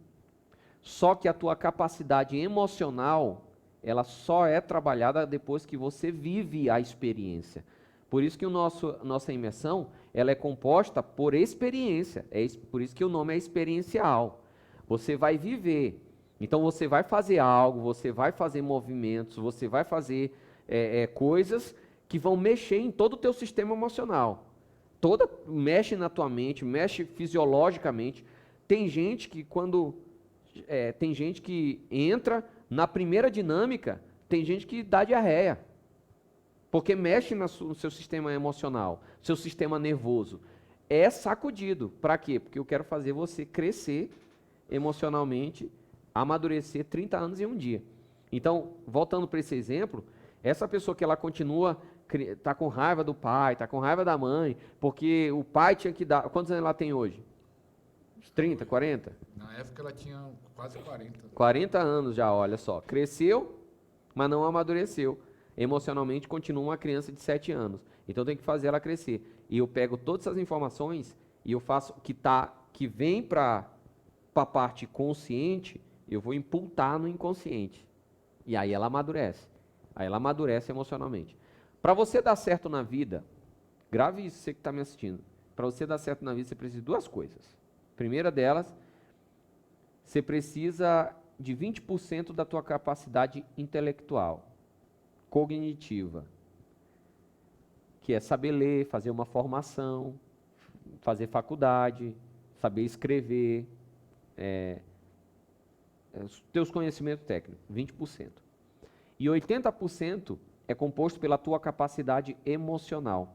Só que a tua capacidade emocional, ela só é trabalhada depois que você vive a experiência. Por isso que nossa imersão, ela é composta por experiência. Por isso que o nome é experiencial. Você vai viver. Então você vai fazer algo, você vai fazer movimentos, você vai fazer coisas que vão mexer em todo o teu sistema emocional. Mexe na tua mente, mexe fisiologicamente. Tem gente que tem gente que entra na primeira dinâmica, tem gente que dá diarreia. Porque mexe no seu sistema emocional, seu sistema nervoso. É sacudido. Para quê? Porque eu quero fazer você crescer emocionalmente, amadurecer 30 anos em um dia. Então, voltando para esse exemplo, essa pessoa que ela continua, está com raiva do pai, está com raiva da mãe, porque o pai tinha que dar... Quantos anos ela tem hoje? 30, 40? Na época ela tinha quase 40. 40 anos já, olha só. Cresceu, mas não amadureceu. Emocionalmente continua uma criança de 7 anos. Então tem que fazer ela crescer. E eu pego todas essas informações e eu faço que vem para a parte consciente, eu vou imputar no inconsciente. E aí ela amadurece. Aí ela amadurece emocionalmente. Para você dar certo na vida, grave isso, você que está me assistindo. Para você dar certo na vida, você precisa de duas coisas. A primeira delas, você precisa de 20% da tua capacidade intelectual, cognitiva, que é saber ler, fazer uma formação, fazer faculdade, saber escrever, os teus conhecimentos técnicos, 20%. E 80% é composto pela tua capacidade emocional.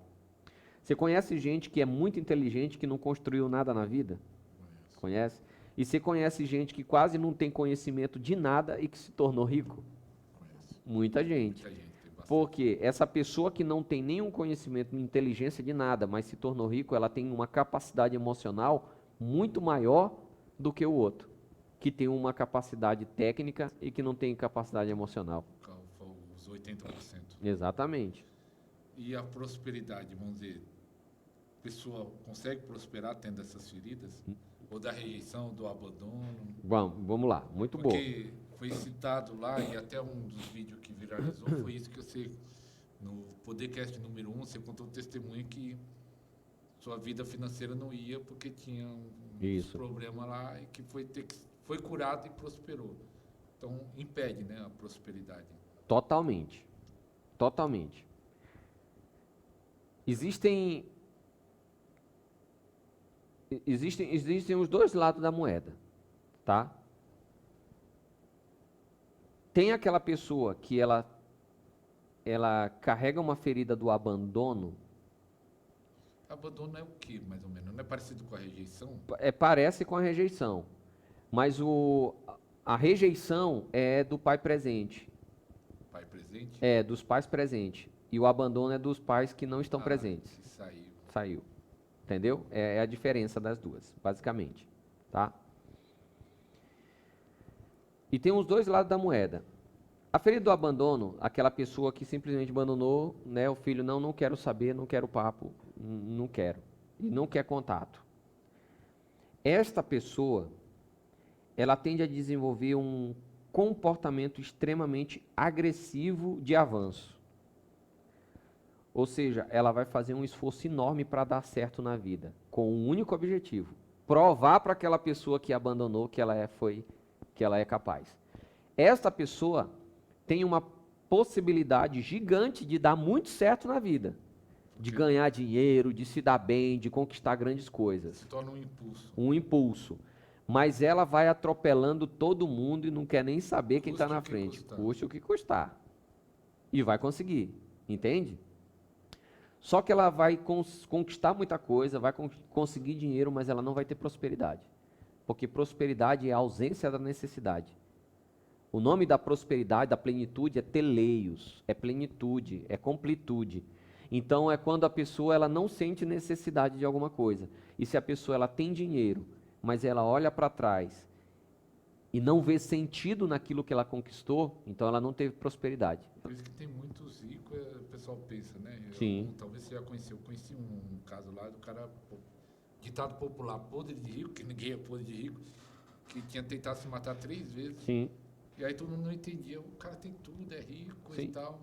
Você conhece gente que é muito inteligente, que não construiu nada na vida? Conhece? E você conhece gente que quase não tem conhecimento de nada e que se tornou rico? Conheço. Muita gente. Porque essa pessoa que não tem nenhum conhecimento, inteligência de nada, mas se tornou rico, ela tem uma capacidade emocional muito maior do que o outro, que tem uma capacidade técnica e que não tem capacidade emocional. Os 80%. Exatamente. E a prosperidade, vamos dizer, a pessoa consegue prosperar tendo essas feridas? Ou da rejeição, do abandono? Vamos lá, muito bom. Porque foi citado lá, e até um dos vídeos que viralizou, foi isso que você, no Podercast número 1, você contou um testemunho que sua vida financeira não ia porque tinha um problema lá e que foi curado e prosperou. Então, impede, né, a prosperidade. Totalmente. Totalmente. Existem os dois lados da moeda, tá? Tem aquela pessoa que ela carrega uma ferida do abandono. Abandono é o que, mais ou menos? Não é parecido com a rejeição? Parece com a rejeição, mas a rejeição é do pai presente. Pai presente? É, dos pais presentes. E o abandono é dos pais que não estão presentes. Saiu. Entendeu? É a diferença das duas, basicamente. Tá? E tem os dois lados da moeda. A ferida do abandono, aquela pessoa que simplesmente abandonou, né, o filho, não quero saber, não quero papo, não quero. E não quer contato. Esta pessoa, ela tende a desenvolver um comportamento extremamente agressivo de avanço. Ou seja, ela vai fazer um esforço enorme para dar certo na vida, com um único objetivo: provar para aquela pessoa que abandonou que ela é capaz. Esta pessoa tem uma possibilidade gigante de dar muito certo na vida, de ganhar dinheiro, de se dar bem, de conquistar grandes coisas. Se torna um impulso. Um impulso. Mas ela vai atropelando todo mundo e não quer nem saber quem está na frente. Custe o que custar. E vai conseguir. Entende? Só que ela vai conquistar muita coisa, vai conseguir dinheiro, mas ela não vai ter prosperidade. Porque prosperidade é a ausência da necessidade. O nome da prosperidade, da plenitude é teleios, é plenitude, é completude. Então é quando a pessoa ela não sente necessidade de alguma coisa. E se a pessoa ela tem dinheiro, mas ela olha para trás e não vê sentido naquilo que ela conquistou, então ela não teve prosperidade. Por isso que tem muitos ricos, o pessoal pensa, né? Sim. Talvez você já conheceu. Eu conheci um caso lá do cara, ditado popular, podre de rico, que ninguém é podre de rico, que tinha tentado se matar 3 vezes. Sim. E aí todo mundo não entendia. O cara tem tudo, é rico Sim. e tal,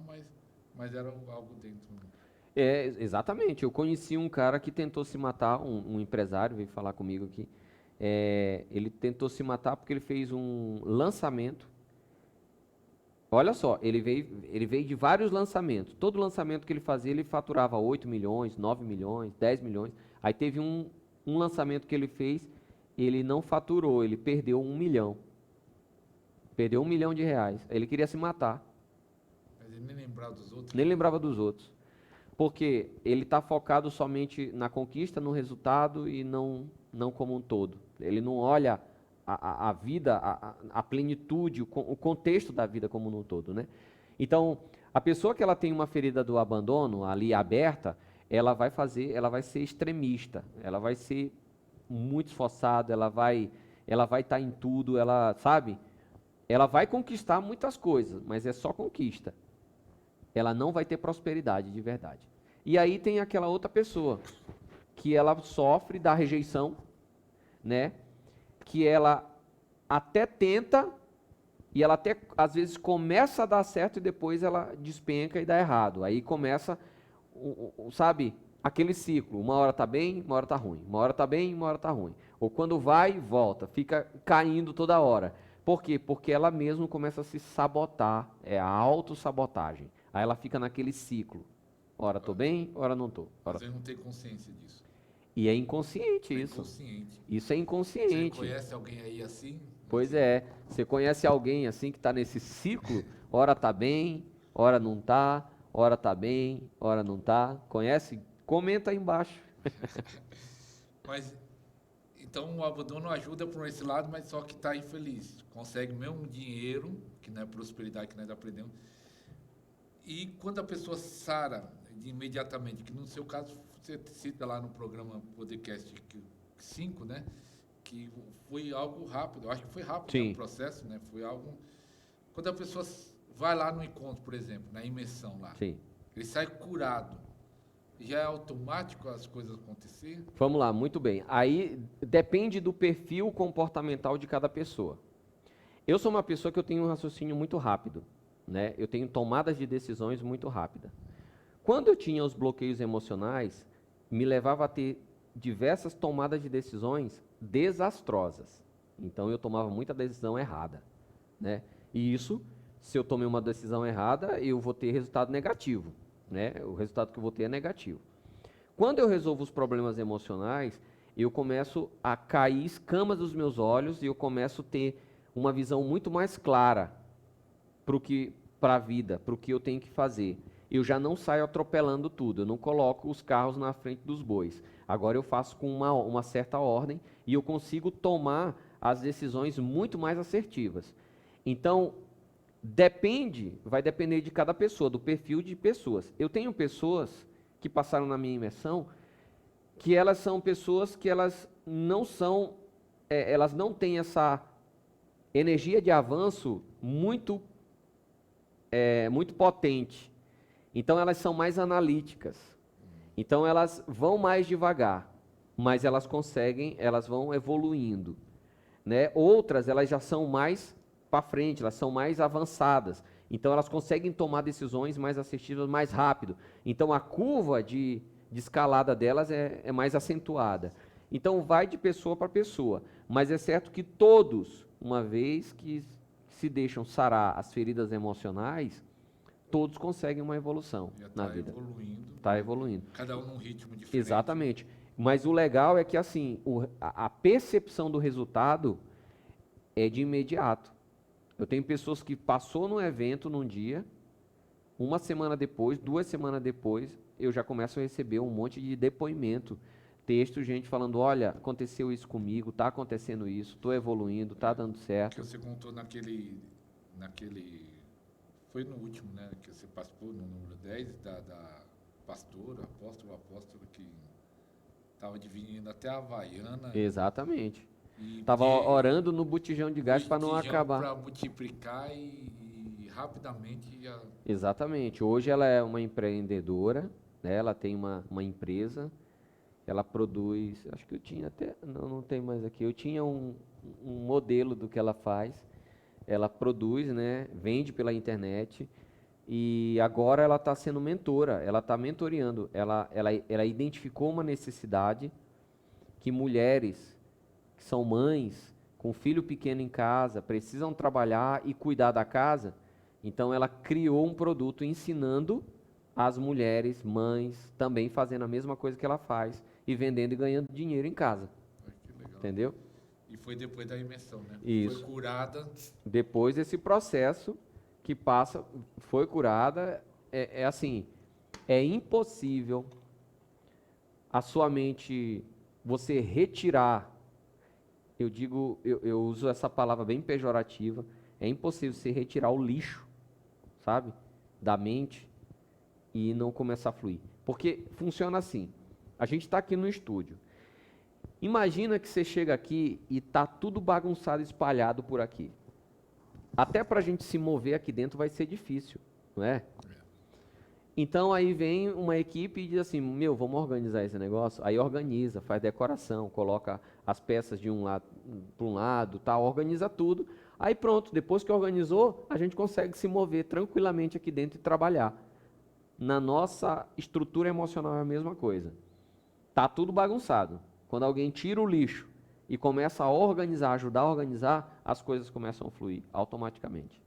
mas era algo dentro. É, exatamente. Eu conheci um cara que tentou se matar, um empresário veio falar comigo aqui. Ele tentou se matar porque ele fez um lançamento. Olha só, ele veio de vários lançamentos. Todo lançamento que ele fazia, ele faturava 8 milhões, 9 milhões, 10 milhões. Aí teve um lançamento que ele fez, ele não faturou, ele perdeu 1 milhão. Perdeu 1 milhão de reais. Ele queria se matar. Mas ele nem lembrava dos outros. Nem lembrava dos outros. Porque ele está focado somente na conquista, no resultado e não como um todo. Ele não olha a vida, a plenitude, o contexto da vida como um todo, né? Então, a pessoa que ela tem uma ferida do abandono ali aberta, ela vai ser extremista, ela vai ser muito esforçada, ela vai estar em tudo, ela, sabe? Ela vai conquistar muitas coisas, mas é só conquista. Ela não vai ter prosperidade de verdade. E aí tem aquela outra pessoa que ela sofre da rejeição, né? Que ela até tenta e ela até às vezes começa a dar certo e depois ela despenca e dá errado. Aí começa, sabe, aquele ciclo. Uma hora tá bem, uma hora tá ruim. Uma hora tá bem, uma hora tá ruim. Ou quando vai, volta, fica caindo toda hora. Por quê? Porque ela mesma começa a se sabotar, é a autossabotagem. Aí ela fica naquele ciclo. Ora tô bem, ora não tô. Mas ele não tem consciência disso. E é inconsciente isso. Inconsciente. Isso é inconsciente. Você conhece alguém aí assim? Pois é. Você conhece alguém assim que está nesse ciclo? Ora tá bem, ora não tá, ora tá bem, ora não tá. Conhece? Comenta aí embaixo. Mas, então o abandono ajuda por esse lado, mas só que está infeliz. Consegue mesmo dinheiro, que não é prosperidade que nós aprendemos. E quando a pessoa sara imediatamente, que no seu caso você cita lá no programa Podcast 5, né? Que foi algo rápido, eu acho que foi rápido, né, o processo, né? Foi algo... Quando a pessoa vai lá no encontro, por exemplo, na imersão lá, Sim. ele sai curado, já é automático as coisas acontecerem? Vamos lá, muito bem. Aí depende do perfil comportamental de cada pessoa. Eu sou uma pessoa que eu tenho um raciocínio muito rápido, né? Eu tenho tomadas de decisões muito rápidas. Quando eu tinha os bloqueios emocionais, me levava a ter diversas tomadas de decisões desastrosas. Então eu tomava muita decisão errada, né? E isso, se eu tomei uma decisão errada, eu vou ter resultado negativo, né? O resultado que eu vou ter é negativo. Quando eu resolvo os problemas emocionais, eu começo a cair escamas dos meus olhos e eu começo a ter uma visão muito mais clara para a vida, para o que eu tenho que fazer. Eu já não saio atropelando tudo, eu não coloco os carros na frente dos bois. Agora eu faço com uma certa ordem e eu consigo tomar as decisões muito mais assertivas. Então, vai depender de cada pessoa, do perfil de pessoas. Eu tenho pessoas que passaram na minha imersão que elas são pessoas que elas não têm essa energia de avanço muito potente. Então elas são mais analíticas. Então elas vão mais devagar, mas elas vão evoluindo, né? Outras elas já são mais para frente, elas são mais avançadas. Então elas conseguem tomar decisões mais assertivas mais rápido. Então a curva de escalada delas é mais acentuada. Então vai de pessoa para pessoa, mas é certo que todos, uma vez que se deixam sarar as feridas emocionais, todos conseguem uma evolução na vida. Está evoluindo. Cada um num ritmo diferente. Exatamente. Mas o legal é que assim, a percepção do resultado é de imediato. Eu tenho pessoas que passou no evento num dia, uma semana depois, 2 semanas depois, eu já começo a receber um monte de depoimento, texto, gente falando, olha, aconteceu isso comigo, está acontecendo isso, estou evoluindo, está dando certo. Que você contou foi no último, né, que você participou, no número 10, da pastora, apóstolo, que estava dividindo até a Havaiana. Exatamente. E Estava orando no botijão de gás para não acabar. Para multiplicar e rapidamente já... Exatamente. Hoje ela é uma empreendedora, né? Ela tem uma empresa, ela produz, acho que eu tinha até, não tem mais aqui, eu tinha um modelo do que ela faz. Ela produz, né? Vende pela internet e agora ela está sendo mentora, ela está mentoreando, ela identificou uma necessidade que mulheres que são mães, com filho pequeno em casa, precisam trabalhar e cuidar da casa. Então ela criou um produto ensinando as mulheres, mães, também fazendo a mesma coisa que ela faz e vendendo e ganhando dinheiro em casa. Que legal. Entendeu? E foi depois da imersão, né? Isso. Foi curada. Depois desse processo que passa, foi curada, é assim, é impossível a sua mente, você retirar, eu uso essa palavra bem pejorativa, é impossível você retirar o lixo, sabe, da mente e não começar a fluir. Porque funciona assim, a gente está aqui no estúdio, imagina que você chega aqui e tá tudo bagunçado, espalhado por aqui. Até para a gente se mover aqui dentro vai ser difícil, não é? Então aí vem uma equipe e diz assim, vamos organizar esse negócio. Aí organiza, faz decoração, coloca as peças de um lado para um lado, tá, organiza tudo. Aí pronto, depois que organizou, a gente consegue se mover tranquilamente aqui dentro e trabalhar. Na nossa estrutura emocional é a mesma coisa. Tá tudo bagunçado. Quando alguém tira o lixo e começa a organizar, ajudar a organizar, as coisas começam a fluir automaticamente.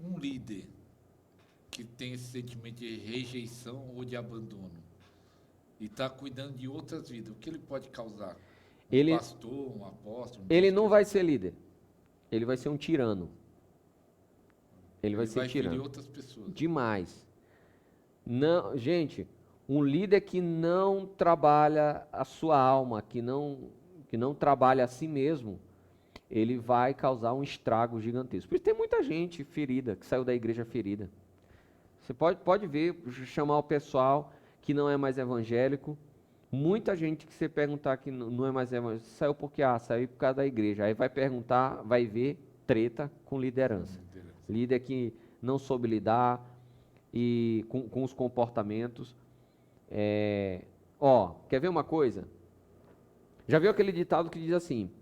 Um líder que tem esse sentimento de rejeição ou de abandono e está cuidando de outras vidas, o que ele pode causar? Um pastor, um apóstolo? Ele não vai ser líder. Ele vai ser um tirano. Ele vai ser tirano. Ferir outras pessoas. Demais. Não, gente, um líder que não trabalha a sua alma, que não trabalha a si mesmo, ele vai causar um estrago gigantesco. Por isso tem muita gente ferida, que saiu da igreja ferida. Você pode ver, chamar o pessoal que não é mais evangélico. Muita gente que você perguntar que não é mais evangélico, saiu porque saiu por causa da igreja. Aí vai perguntar, vai ver treta com liderança. Líder que não soube lidar e com os comportamentos. Quer ver uma coisa? Já viu aquele ditado que diz assim: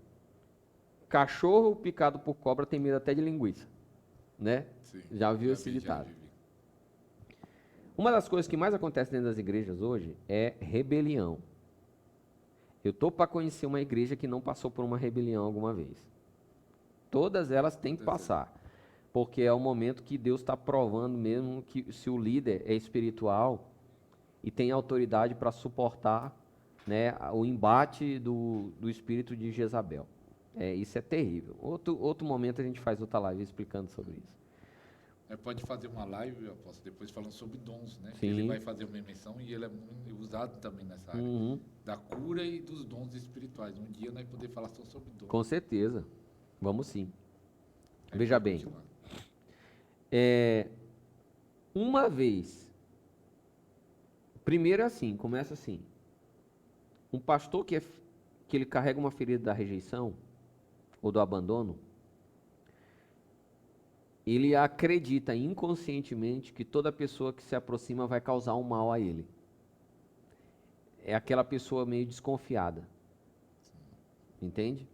cachorro picado por cobra tem medo até de linguiça, né? Sim, já viu esse ditado? Uma das coisas que mais acontece dentro das igrejas hoje é rebelião. Eu estou para conhecer uma igreja que não passou por uma rebelião alguma vez. Todas elas têm que passar, porque é o momento que Deus está provando mesmo que se o líder é espiritual e tem autoridade para suportar, né, o embate do espírito de Jezabel. Isso é terrível. Outro momento a gente faz outra live explicando sobre isso. Pode fazer uma live, apóstolo, depois falando sobre dons, né? Sim. Ele vai fazer uma emissão e ele é muito usado também nessa área da cura e dos dons espirituais. Um dia nós vamos poder falar só sobre dons. Com certeza. Vamos sim. Veja bem. Uma vez. Primeiro é assim, começa assim. Um pastor que ele carrega uma ferida da rejeição ou do abandono, ele acredita inconscientemente que toda pessoa que se aproxima vai causar um mal a ele. É aquela pessoa meio desconfiada. Entende?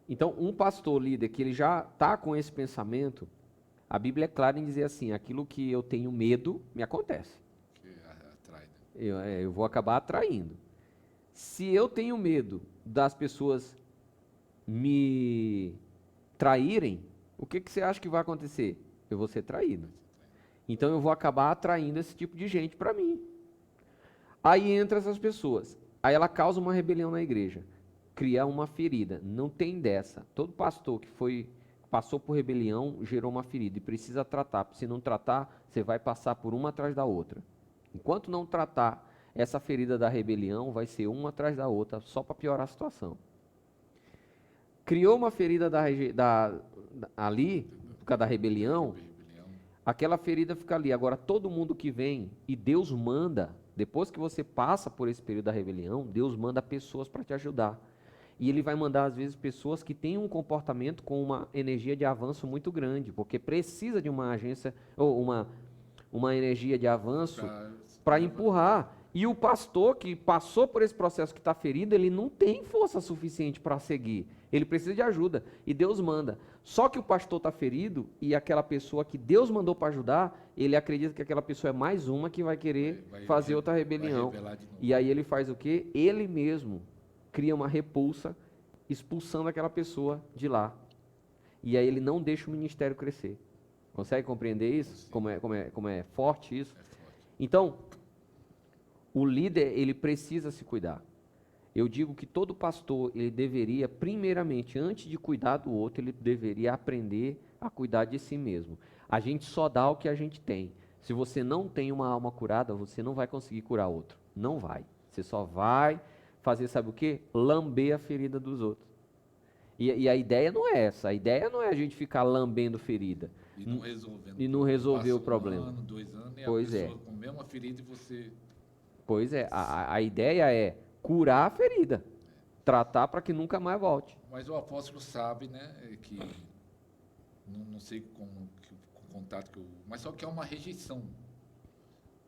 Então, um pastor líder que ele já está com esse pensamento, a Bíblia é clara em dizer assim: aquilo que eu tenho medo, me acontece. Que atrai, né? Eu vou acabar atraindo. Se eu tenho medo das pessoas me traírem, o que você acha que vai acontecer? Eu vou ser traído. Então eu vou acabar atraindo esse tipo de gente para mim. Aí entra essas pessoas. Aí ela causa uma rebelião na igreja. Cria uma ferida. Não tem dessa. Todo pastor que passou por rebelião gerou uma ferida e precisa tratar. Se não tratar, você vai passar por uma atrás da outra. Enquanto não tratar essa ferida da rebelião, vai ser uma atrás da outra, só para piorar a situação. Criou uma ferida ali, por causa da rebelião, Rebelião. aquela ferida fica ali. Agora, todo mundo que vem e Deus manda, depois que você passa por esse período da rebelião, Deus manda pessoas para te ajudar. E Ele vai mandar, às vezes, pessoas que têm um comportamento com uma energia de avanço muito grande, porque precisa de uma agência, ou uma energia de avanço para empurrar. E o pastor que passou por esse processo, que está ferido, ele não tem força suficiente para seguir. Ele precisa de ajuda. E Deus manda. Só que o pastor está ferido e aquela pessoa que Deus mandou para ajudar, ele acredita que aquela pessoa é mais uma que vai querer fazer outra rebelião. E aí ele faz o quê? Ele mesmo cria uma repulsa, expulsando aquela pessoa de lá. E aí ele não deixa o ministério crescer. Consegue compreender isso? Como é forte isso? Então, o líder, ele precisa se cuidar. Eu digo que todo pastor, ele deveria, primeiramente, antes de cuidar do outro, ele deveria aprender a cuidar de si mesmo. A gente só dá o que a gente tem. Se você não tem uma alma curada, você não vai conseguir curar outro. Não vai. Você só vai fazer, sabe o quê? Lamber a ferida dos outros. E a ideia não é essa. A ideia não é a gente ficar lambendo ferida. E não resolver o problema. 1 ano, 2 anos, e Pois a pessoa com a mesma ferida e você... Pois é, a ideia é curar a ferida, tratar para que nunca mais volte. Mas o apóstolo sabe, né, que não sei como o contato que eu... Mas só que é uma rejeição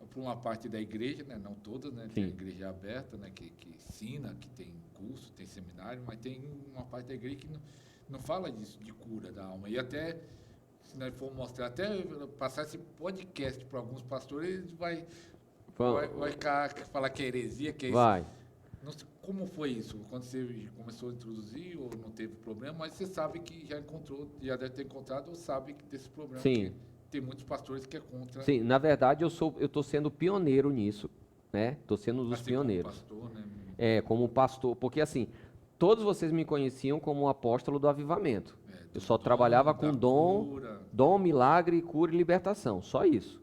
por uma parte da igreja, né, não toda, né, tem a igreja aberta, né, que ensina, que tem curso, tem seminário, mas tem uma parte da igreja que não fala disso, de cura da alma. E até, se nós for mostrar, até passar esse podcast para alguns pastores, eles vai falar que é heresia, que é vai. isso. Não sei, como foi isso? Quando você começou a introduzir, ou não teve problema, mas você sabe que já deve ter encontrado, ou sabe desse problema. Sim. Tem muitos pastores que é contra. Sim, na verdade eu estou sendo pioneiro nisso, né? Estou sendo um dos pioneiros. Como pastor, né? Como pastor, porque assim, todos vocês me conheciam como o apóstolo do avivamento. Eu só trabalhava com dom, milagre, cura e libertação, só isso.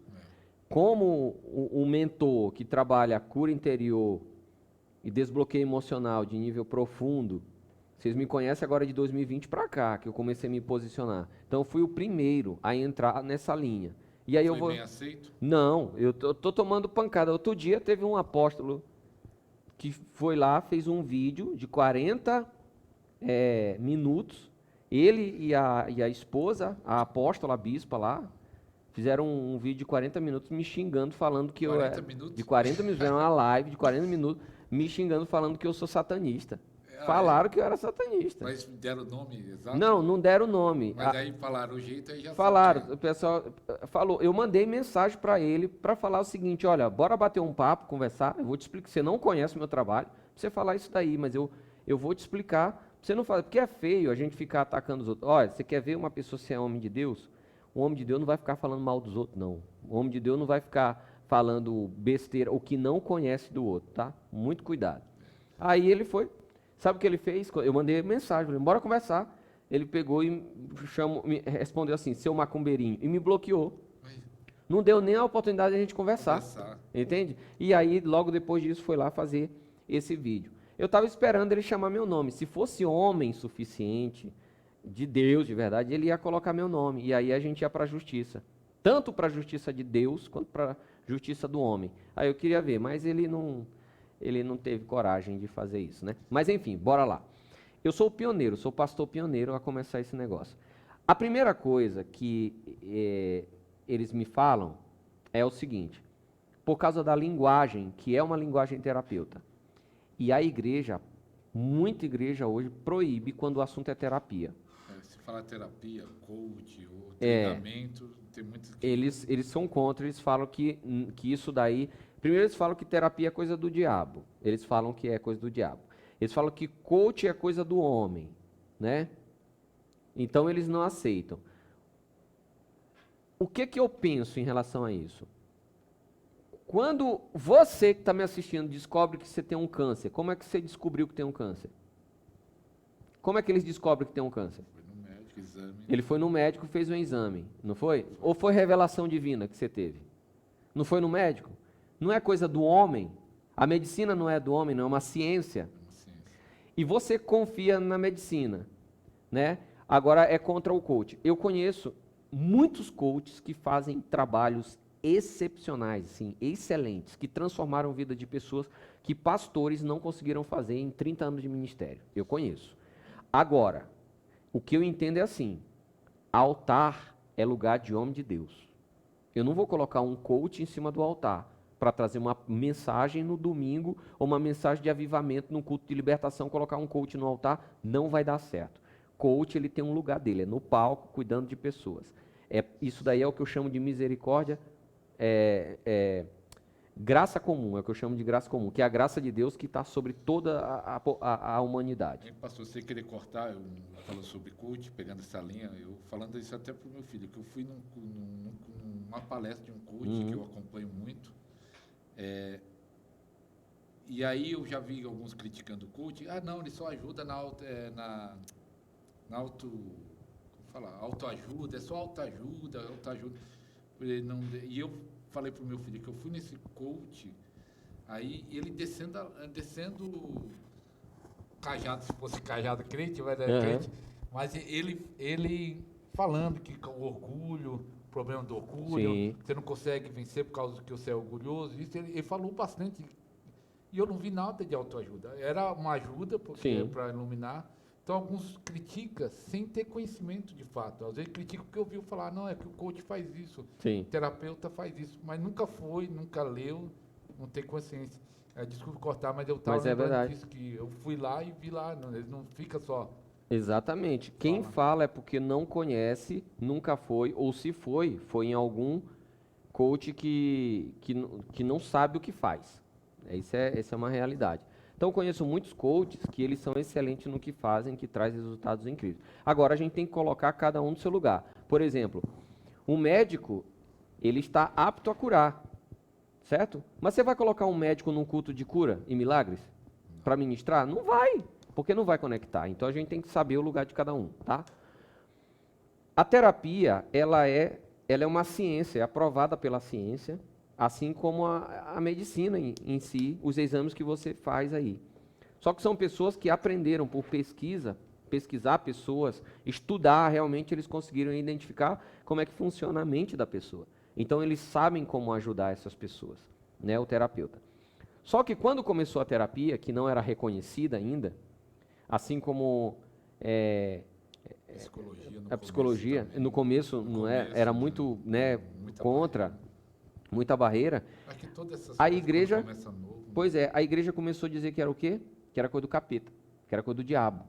Como o mentor que trabalha cura interior e desbloqueio emocional de nível profundo, vocês me conhecem agora de 2020 para cá, que eu comecei a me posicionar. Então, eu fui o primeiro a entrar nessa linha. E aí Foi bem aceito? Não, eu tô tomando pancada. Outro dia teve um apóstolo que foi lá, fez um vídeo de 40 minutos. Ele e a esposa, a apóstola, a bispa lá, fizeram um vídeo de 40 minutos me xingando, falando que 40 minutos? De 40 minutos, fizeram uma live de 40 minutos, me xingando, falando que eu sou satanista. Falaram que eu era satanista. Mas deram o nome exato? Não deram o nome. Mas aí falaram o jeito, aí já falaram, o pessoal falou, eu mandei mensagem para ele para falar o seguinte, olha, bora bater um papo, conversar, eu vou te explicar, você não conhece o meu trabalho, pra você falar isso daí, mas eu vou te explicar, você não fala, porque é feio a gente ficar atacando os outros. Olha, você quer ver uma pessoa ser homem de Deus? O homem de Deus não vai ficar falando mal dos outros, não. O homem de Deus não vai ficar falando besteira, o que não conhece do outro, tá? Muito cuidado. Aí ele foi... Sabe o que ele fez? Eu mandei mensagem, falei, bora conversar. Ele pegou e me respondeu assim, seu macumbeirinho, e me bloqueou. Não deu nem a oportunidade de a gente conversar. Entende? E aí, logo depois disso, foi lá fazer esse vídeo. Eu estava esperando ele chamar meu nome. Se fosse homem suficiente, de Deus, de verdade, ele ia colocar meu nome. E aí a gente ia para a justiça. Tanto para a justiça de Deus, quanto para a justiça do homem. Aí eu queria ver, mas ele não teve coragem de fazer isso, né? Mas enfim, bora lá. Eu sou o pioneiro, sou o pastor pioneiro a começar esse negócio. A primeira coisa que eles me falam é o seguinte, por causa da linguagem, que é uma linguagem terapeuta. E a igreja, muita igreja hoje, proíbe quando o assunto é terapia. Se falar terapia, coach ou treinamento, tem muitos... Eles são contra, eles falam que isso daí... Primeiro eles falam que terapia é coisa do diabo. Eles falam que é coisa do diabo. Eles falam que coach é coisa do homem, né? Então eles não aceitam. O que eu penso em relação a isso? Quando você que está me assistindo descobre que você tem um câncer, como é que você descobriu que tem um câncer? Como é que eles descobrem que tem um câncer? Foi no médico, exame. Ele foi no médico e fez um exame, não foi? Ou foi revelação divina que você teve? Não foi no médico? Não é coisa do homem. A medicina não é do homem, não é uma ciência. E você confia na medicina, né? Agora é contra o coach. Eu conheço muitos coaches que fazem trabalhos excepcionais, sim, excelentes, que transformaram a vida de pessoas que pastores não conseguiram fazer em 30 anos de ministério. Eu conheço. Agora, o que eu entendo é assim, altar é lugar de homem de Deus. Eu não vou colocar um coach em cima do altar para trazer uma mensagem no domingo ou uma mensagem de avivamento no culto de libertação, colocar um coach no altar, não vai dar certo. Coach, ele tem um lugar dele, é no palco, cuidando de pessoas. Isso daí é o que eu chamo de misericórdia, graça comum, é o que eu chamo de graça comum, que é a graça de Deus que está sobre toda a humanidade. Pastor, você querer cortar, eu falando sobre coach, pegando essa linha, eu falando isso até para o meu filho, que eu fui numa palestra de um coach que eu acompanho muito, e aí eu já vi alguns criticando o coach, não, ele só ajuda autoajuda, é só autoajuda. E eu falei pro meu filho que eu fui nesse coach, aí ele descendo cajado, se fosse cajado crente, vai dar crente, mas ele falando que com orgulho, problema do orgulho, Sim. Você não consegue vencer por causa que você é orgulhoso, isso ele falou bastante, e eu não vi nada de autoajuda, era uma ajuda para iluminar. Então, alguns criticam sem ter conhecimento de fato. Às vezes criticam porque ouviu falar, não, é que o coach faz isso, Sim. o terapeuta faz isso, mas nunca foi, nunca leu, não tem consciência. Desculpa cortar, mas eu estava lembrando disso, que eu fui lá e vi lá, não, ele não fica só... Exatamente. Quem fala é porque não conhece, nunca foi, ou se foi em algum coach que não sabe o que faz. Essa é uma realidade. Então, eu conheço muitos coaches que eles são excelentes no que fazem, que trazem resultados incríveis. Agora, a gente tem que colocar cada um no seu lugar. Por exemplo, um médico, ele está apto a curar, certo? Mas você vai colocar um médico num culto de cura e milagres para ministrar? Não vai, porque não vai conectar. Então, a gente tem que saber o lugar de cada um, tá? A terapia, ela é uma ciência, é aprovada pela ciência, assim como a medicina em si, os exames que você faz aí. Só que são pessoas que aprenderam por pesquisar pessoas, estudar, realmente eles conseguiram identificar como é que funciona a mente da pessoa. Então eles sabem como ajudar essas pessoas, né, o terapeuta. Só que quando começou a terapia, que não era reconhecida ainda, assim como a psicologia, no começo não era muito, né, contra... muita barreira. Acho que todas essas a igreja, começa novo, né? Pois é, a igreja começou a dizer que era o quê? Que era coisa do capeta, que era coisa do diabo.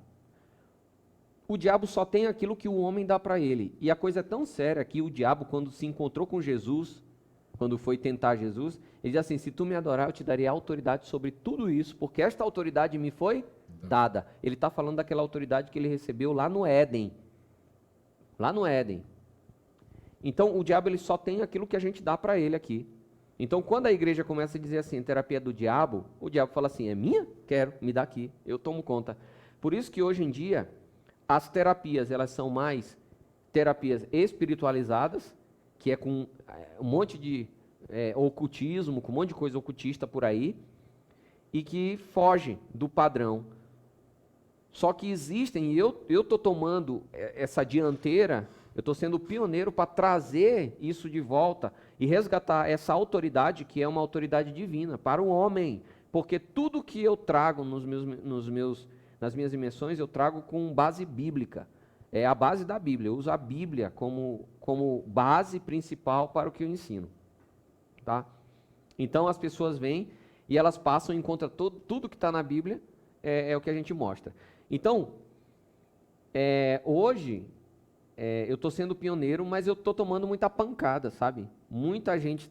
O diabo só tem aquilo que o homem dá para ele. E a coisa é tão séria que o diabo, quando se encontrou com Jesus, quando foi tentar Jesus, ele diz assim, se tu me adorar, eu te darei autoridade sobre tudo isso, porque esta autoridade me foi dada. Ele está falando daquela autoridade que ele recebeu lá no Éden. Lá no Éden. Então, o diabo ele só tem aquilo que a gente dá para ele aqui. Então, quando a igreja começa a dizer assim, terapia do diabo, o diabo fala assim, é minha? Quero, me dá aqui, eu tomo conta. Por isso que hoje em dia, as terapias, elas são mais terapias espiritualizadas, que é com um monte de ocultismo, com um monte de coisa ocultista por aí, e que foge do padrão. Só que existem, e eu estou tomando essa dianteira, eu estou sendo pioneiro para trazer isso de volta e resgatar essa autoridade, que é uma autoridade divina, para o homem. Porque tudo que eu trago nas minhas imersões, eu trago com base bíblica. É a base da Bíblia. Eu uso a Bíblia como base principal para o que eu ensino. Tá? Então as pessoas vêm e elas passam e encontram tudo que está na Bíblia, é o que a gente mostra. Então, hoje... eu estou sendo pioneiro, mas eu estou tomando muita pancada, sabe? Muita gente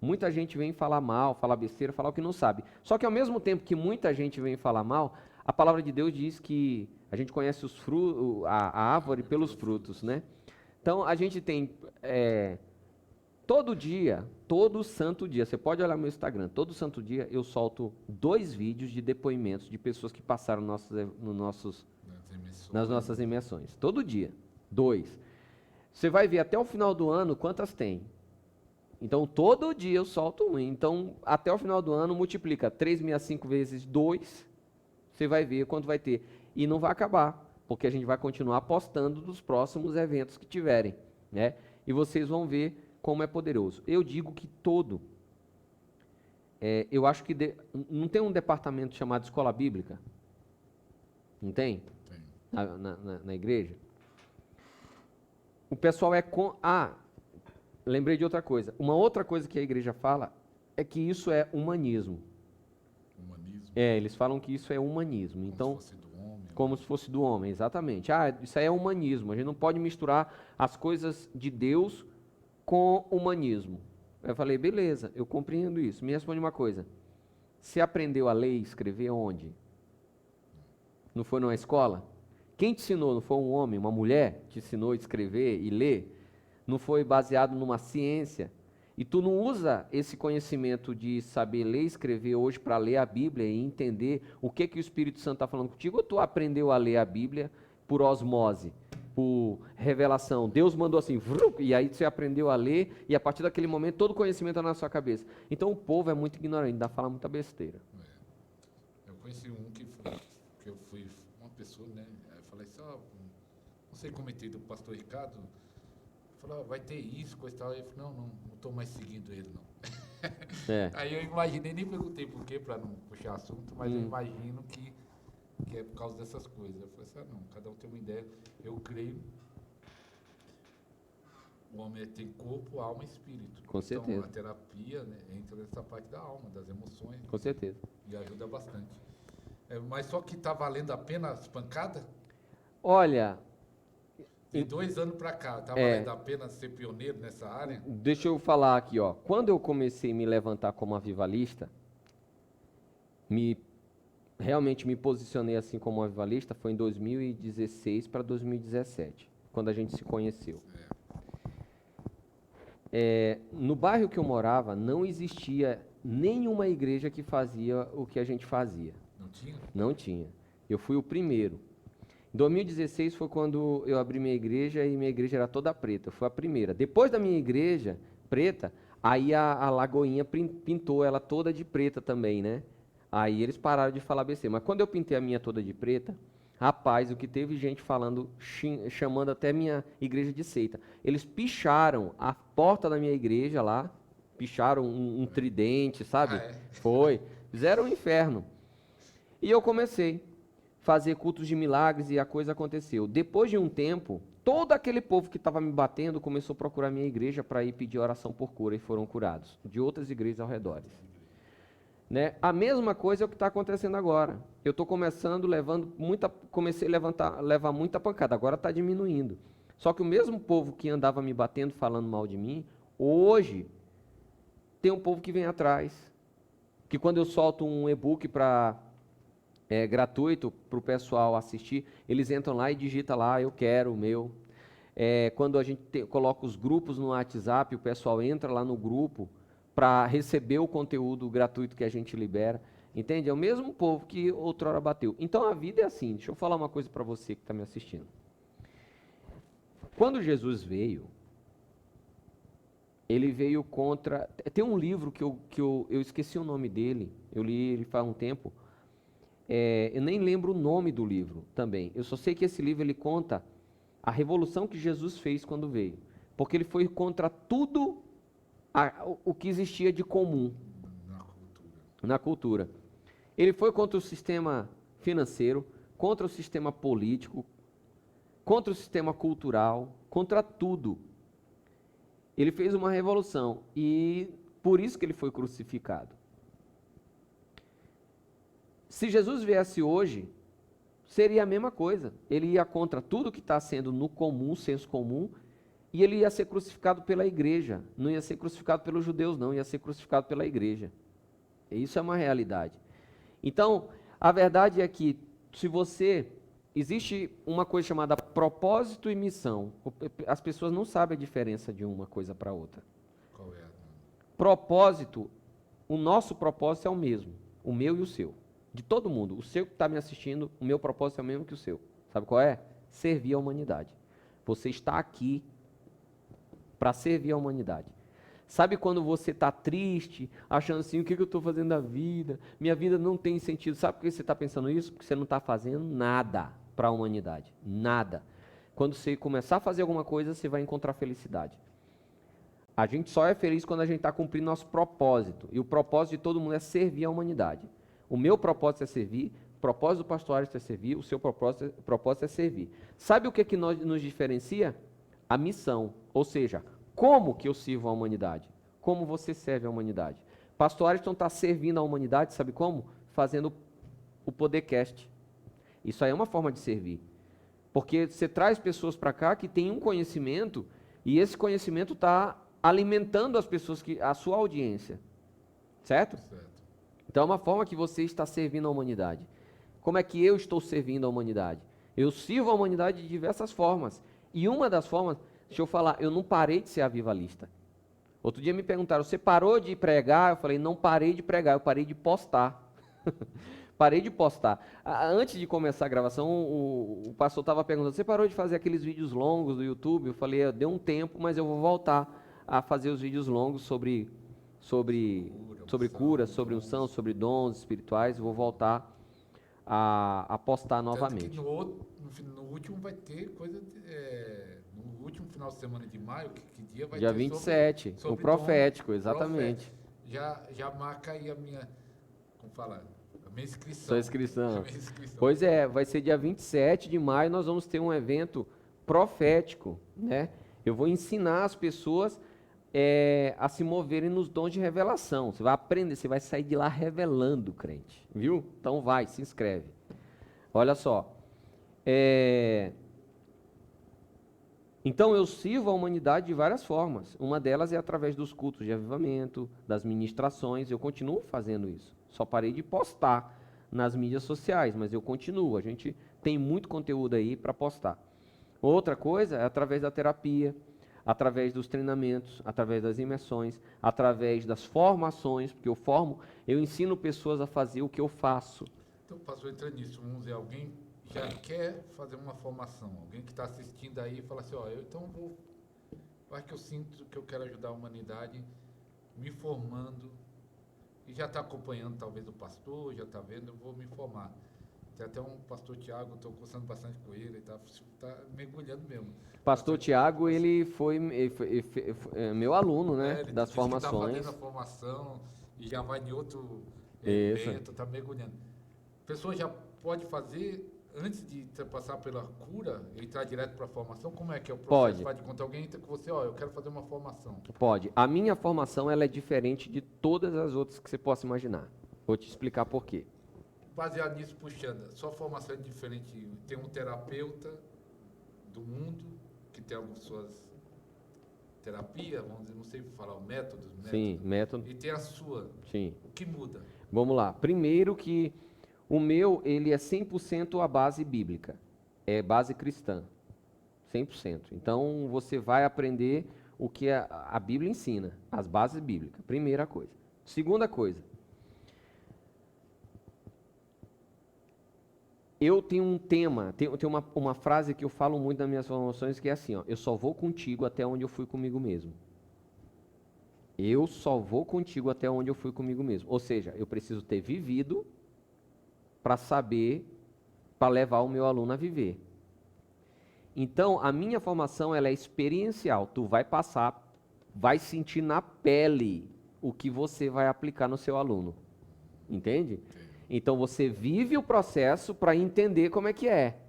muita gente vem falar mal, falar besteira, falar o que não sabe. Só que ao mesmo tempo que muita gente vem falar mal, a palavra de Deus diz que a gente conhece a árvore pelos frutos, né? Então a gente tem todo dia, todo santo dia, você pode olhar meu Instagram, todo santo dia eu solto 2 vídeos de depoimentos de pessoas que passaram nas nossas imersões. Todo dia. 2. Você vai ver até o final do ano quantas tem. Então, todo dia eu solto 1. Então, até o final do ano, multiplica 3.005 vezes 2. Você vai ver quanto vai ter. E não vai acabar. porque a gente vai continuar postando dos próximos eventos que tiverem, né? E vocês vão ver como é poderoso. Eu digo que eu acho que não tem um departamento chamado Escola Bíblica? Não tem? Tem. Na igreja? O pessoal lembrei de outra coisa. Uma outra coisa que a igreja fala é que isso é humanismo. Humanismo. Eles falam que isso é humanismo. Então, Como se fosse do homem. como se fosse do homem, exatamente. Isso aí é humanismo. A gente não pode misturar as coisas de Deus com humanismo. Eu falei, beleza, eu compreendo isso. Me responde uma coisa. Você aprendeu a ler e escrever onde? Não foi numa escola? Quem te ensinou? Não foi um homem, uma mulher te ensinou a escrever e ler? Não foi baseado numa ciência? E tu não usa esse conhecimento de saber ler e escrever hoje para ler a Bíblia e entender o que o Espírito Santo está falando contigo? Ou tu aprendeu a ler a Bíblia por osmose, por revelação? Deus mandou assim, e aí você aprendeu a ler e a partir daquele momento todo o conhecimento está na sua cabeça. Então o povo é muito ignorante, ainda fala muita besteira. Eu conheci um que eu fui uma pessoa, né? Aí eu falei só, não sei, comentei do pastor Ricardo. Falou, vai ter isso, coisa e tal. Ele falou, não estou mais seguindo ele, não. Aí eu imaginei, nem perguntei por quê, para não puxar assunto, mas eu imagino que é por causa dessas coisas. Eu falei assim, não, cada um tem uma ideia. Eu creio, o homem tem corpo, alma e espírito. Com certeza. Então a terapia, né, entra nessa parte da alma, das emoções. Com certeza. E ajuda bastante. Mas só que está valendo a pena as pancadas? Olha... De 2 anos para cá, está valendo a pena ser pioneiro nessa área? Deixa eu falar aqui, ó. Quando eu comecei a me levantar como avivalista, realmente me posicionei assim como avivalista, foi em 2016 para 2017, quando a gente se conheceu. No bairro que eu morava, não existia nenhuma igreja que fazia o que a gente fazia. Não tinha? Não tinha. Eu fui o primeiro. Em 2016 foi quando eu abri minha igreja e minha igreja era toda preta. Foi a primeira. Depois da minha igreja preta, aí a Lagoinha pintou ela toda de preta também, né? Aí eles pararam de falar besteira. Mas quando eu pintei a minha toda de preta, rapaz, o que teve gente falando, chamando até minha igreja de seita. Eles picharam a porta da minha igreja lá, picharam um tridente, sabe? Foi. Fizeram um inferno. E eu comecei fazer cultos de milagres e a coisa aconteceu. Depois de um tempo, todo aquele povo que estava me batendo começou a procurar minha igreja para ir pedir oração por cura e foram curados, de outras igrejas ao redor. Né? A mesma coisa é o que está acontecendo agora. Eu estou comecei a levar muita pancada, agora está diminuindo. Só que o mesmo povo que andava me batendo, falando mal de mim, hoje tem um povo que vem atrás. Que quando eu solto um e-book gratuito para o pessoal assistir, eles entram lá e digitam lá, eu quero o meu. Quando a gente coloca os grupos no WhatsApp, o pessoal entra lá no grupo para receber o conteúdo gratuito que a gente libera. Entende? É o mesmo povo que outrora bateu. Então a vida é assim. Deixa eu falar uma coisa para você que está me assistindo. Quando Jesus veio, ele veio contra... Tem um livro que eu esqueci o nome dele, eu li ele faz um tempo. Eu nem lembro o nome do livro também. Eu só sei que esse livro ele conta a revolução que Jesus fez quando veio. Porque ele foi contra tudo o que existia de comum na cultura. Ele foi contra o sistema financeiro, contra o sistema político, contra o sistema cultural, contra tudo. Ele fez uma revolução e por isso que ele foi crucificado. Se Jesus viesse hoje, seria a mesma coisa. Ele ia contra tudo que está sendo no comum, senso comum, e ele ia ser crucificado pela igreja. Não ia ser crucificado pelos judeus, não. Ia ser crucificado pela igreja. E isso é uma realidade. Então, a verdade é que, existe uma coisa chamada propósito e missão. As pessoas não sabem a diferença de uma coisa para outra. Qual é? Propósito, o nosso propósito é o mesmo. O meu e o seu. De todo mundo. O seu que está me assistindo, o meu propósito é o mesmo que o seu. Sabe qual é? Servir a humanidade. Você está aqui para servir a humanidade. Sabe quando você está triste, achando assim, o que eu estou fazendo da vida? Minha vida não tem sentido. Sabe por que você está pensando isso? Porque você não está fazendo nada para a humanidade. Nada. Quando você começar a fazer alguma coisa, você vai encontrar felicidade. A gente só é feliz quando a gente está cumprindo nosso propósito. E o propósito de todo mundo é servir a humanidade. O meu propósito é servir, o propósito do pastor Ariston é servir, o seu propósito é servir. Sabe o que nos diferencia? A missão. Ou seja, como que eu sirvo a humanidade? Como você serve a humanidade? Pastor Ariston está servindo a humanidade, sabe como? Fazendo o podcast. Isso aí é uma forma de servir. Porque você traz pessoas para cá que têm um conhecimento e esse conhecimento está alimentando as pessoas, a sua audiência. Certo? Então é uma forma que você está servindo a humanidade. Como é que eu estou servindo a humanidade? Eu sirvo a humanidade de diversas formas. E uma das formas, deixa eu falar, eu não parei de ser avivalista. Outro dia me perguntaram, você parou de pregar? Eu falei, não parei de pregar, eu parei de postar. Parei de postar. Antes de começar a gravação, o pastor estava perguntando, você parou de fazer aqueles vídeos longos do YouTube? Eu falei, deu um tempo, mas eu vou voltar a fazer os vídeos longos sobre cura, sobre unção, sobre dons espirituais. Eu vou voltar a postar novamente. No último vai ter coisa... no último final de semana de maio, que dia vai dia ter? Dia 27, sobre o profético, exatamente. Profético. Já marca aí a minha... Como falar? Minha inscrição. Sua inscrição. Minha inscrição. Pois é, vai ser dia 27 de maio, nós vamos ter um evento profético, né? Eu vou ensinar as pessoas a se moverem nos dons de revelação. Você vai aprender, você vai sair de lá revelando, crente, viu? Então vai, se inscreve. Olha só. Então eu sirvo a humanidade de várias formas. Uma delas é através dos cultos de avivamento, das ministrações, eu continuo fazendo isso. Só parei de postar nas mídias sociais, mas eu continuo. A gente tem muito conteúdo aí para postar. Outra coisa é através da terapia, através dos treinamentos, através das imersões, através das formações, porque eu ensino pessoas a fazer o que eu faço. Então, pastor, entrando nisso, vamos dizer, alguém já quer fazer uma formação, alguém que está assistindo aí e fala assim, acho que eu sinto que eu quero ajudar a humanidade me formando, e já está acompanhando talvez o pastor, já está vendo, eu vou me formar. Tem até um pastor Tiago, estou conversando bastante com ele, está mergulhando mesmo. Pastor Tiago, ele foi meu aluno, né, ele das formações. Está fazendo a formação e já vai em outro evento, está mergulhando. A pessoa já pode fazer, antes de passar pela cura, entrar direto para a formação? Como é que é o processo? Pode. Faz de conta, alguém entra com você, eu quero fazer uma formação. Pode. A minha formação ela é diferente de todas as outras que você possa imaginar. Vou te explicar por quê. Baseado nisso, puxando, sua formação é diferente. Tem um terapeuta do mundo, que tem algumas suas terapias, vamos dizer, não sei falar o método. Sim, método. E tem a sua. Sim. O que muda? Vamos lá. Primeiro que o meu, ele é 100% a base bíblica. É base cristã. 100%. Então, você vai aprender o que a Bíblia ensina. As bases bíblicas. Primeira coisa. Segunda coisa. Eu tenho um tema, tenho uma frase que eu falo muito nas minhas formações, que é assim, eu só vou contigo até onde eu fui comigo mesmo. Eu só vou contigo até onde eu fui comigo mesmo. Ou seja, eu preciso ter vivido para saber, para levar o meu aluno a viver. Então, a minha formação ela é experiencial. Tu vai passar, vai sentir na pele o que você vai aplicar no seu aluno. Entende? Então, você vive o processo para entender como é que é.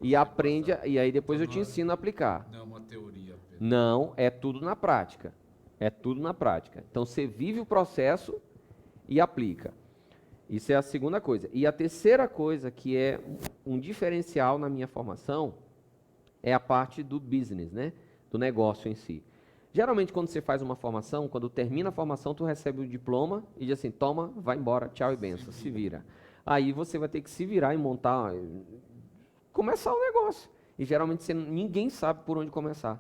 E aprende, e aí depois eu te ensino a aplicar. Não é uma teoria. Não, é tudo na prática. É tudo na prática. Então, você vive o processo e aplica. Isso é a segunda coisa. E a terceira coisa, que é um diferencial na minha formação, é a parte do business, né? Do negócio em si. Geralmente, quando você faz uma formação, quando termina a formação, tu recebe o diploma e diz assim, toma, vai embora, tchau e benção, se vira. Aí você vai ter que se virar e montar, começar o negócio. E geralmente ninguém sabe por onde começar.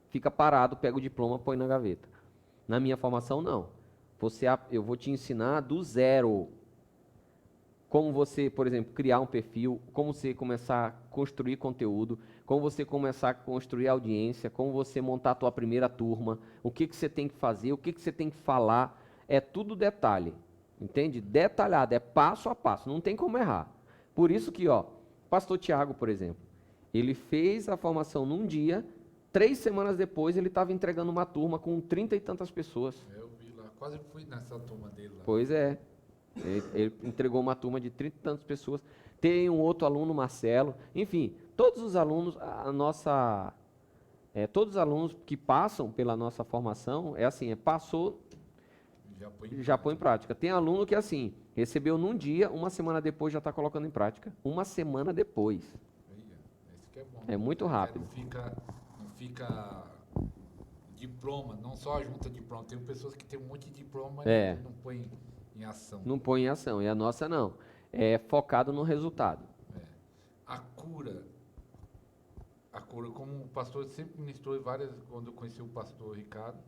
Fica parado, pega o diploma, põe na gaveta. Na minha formação, não. Eu vou te ensinar do zero. Como você, por exemplo, criar um perfil, como você começar a construir conteúdo, como você começar a construir audiência, como você montar a tua primeira turma, o que você tem que fazer, o que você tem que falar, é tudo detalhe, entende? Detalhado, é passo a passo, não tem como errar. Por isso que, Pastor Tiago, por exemplo. Ele fez a formação num dia, 3 semanas depois ele estava entregando uma turma com 30 e tantas pessoas. Eu vi lá, quase fui nessa turma dele lá. Pois é. Ele entregou uma turma de 30 e tantas pessoas. Tem um outro aluno, Marcelo. Enfim, todos os alunos, todos os alunos que passam pela nossa formação, passou, já põe em prática. Tem aluno que recebeu num dia, uma semana depois já está colocando em prática. Uma semana depois. Esse que é bom. É muito rápido. Não fica diploma, não só a junta diploma. Tem pessoas que têm um monte de diploma e não põe em ação. Não põe em ação, e a nossa não. É focado no resultado. A cura, como o pastor sempre ministrou quando eu conheci o pastor Ricardo,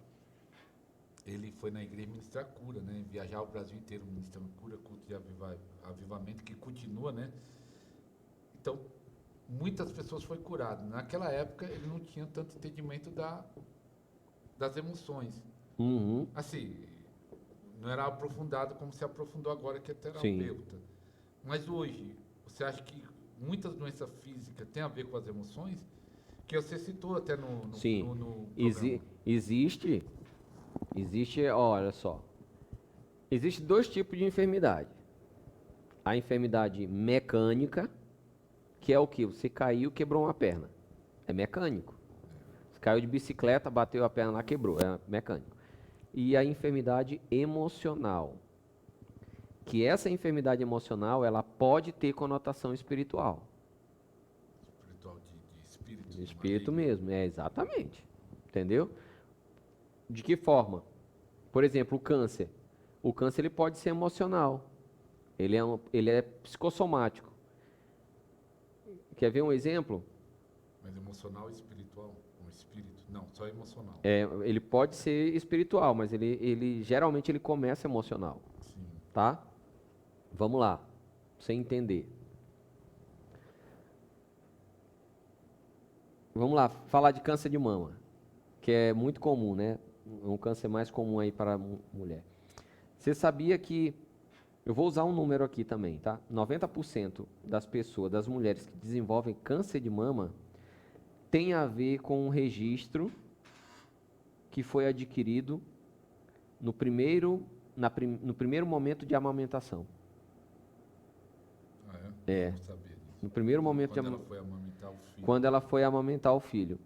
ele foi na igreja ministrar cura, né? Viajar o Brasil inteiro ministrando cura, culto de avivamento, que continua, né? Então, muitas pessoas foram curadas. Naquela época, ele não tinha tanto entendimento das emoções. Uhum. Assim, não era aprofundado como se aprofundou agora, que é terapeuta. Sim. Mas hoje, você acha que muitas doenças físicas têm a ver com as emoções? Que você citou até no Sim. no Existe, olha só. Existe 2 tipos de enfermidade. A enfermidade mecânica, que é o que? Você caiu, quebrou uma perna. É mecânico. Você caiu de bicicleta, bateu a perna lá, quebrou. É mecânico. E a enfermidade emocional. Que essa enfermidade emocional, ela pode ter conotação espiritual. Espiritual de espírito. De espírito mesmo, exatamente. Entendeu? De que forma? Por exemplo, o câncer. O câncer ele pode ser emocional. Ele é psicossomático. Quer ver um exemplo? Mas emocional e espiritual? Um espírito? Não, só emocional. Ele pode ser espiritual, mas ele geralmente ele começa emocional. Sim. Tá? Vamos lá, pra você entender. Vamos lá, falar de câncer de mama, que é muito comum, né? Um câncer mais comum aí para a mulher. Você sabia que, eu vou usar um número aqui também, tá? 90% das pessoas, das mulheres que desenvolvem câncer de mama, tem a ver com um registro que foi adquirido no primeiro momento de amamentação. Não sabia disso. No primeiro momento Quando ela foi amamentar o filho. Quando ela foi amamentar o filho.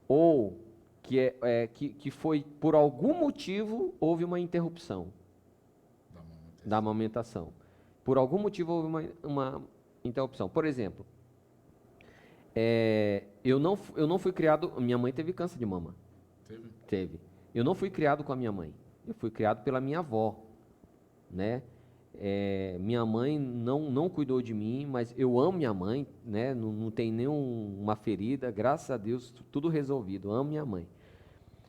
Ou que foi, por algum motivo, houve uma interrupção da amamentação. Por algum motivo houve uma interrupção. Por exemplo, eu não fui criado... Minha mãe teve câncer de mama. Teve. Eu não fui criado com a minha mãe. Eu fui criado pela minha avó, né? Minha mãe não cuidou de mim, mas eu amo minha mãe, né? Não tem nenhuma ferida, graças a Deus, tudo resolvido. Amo minha mãe.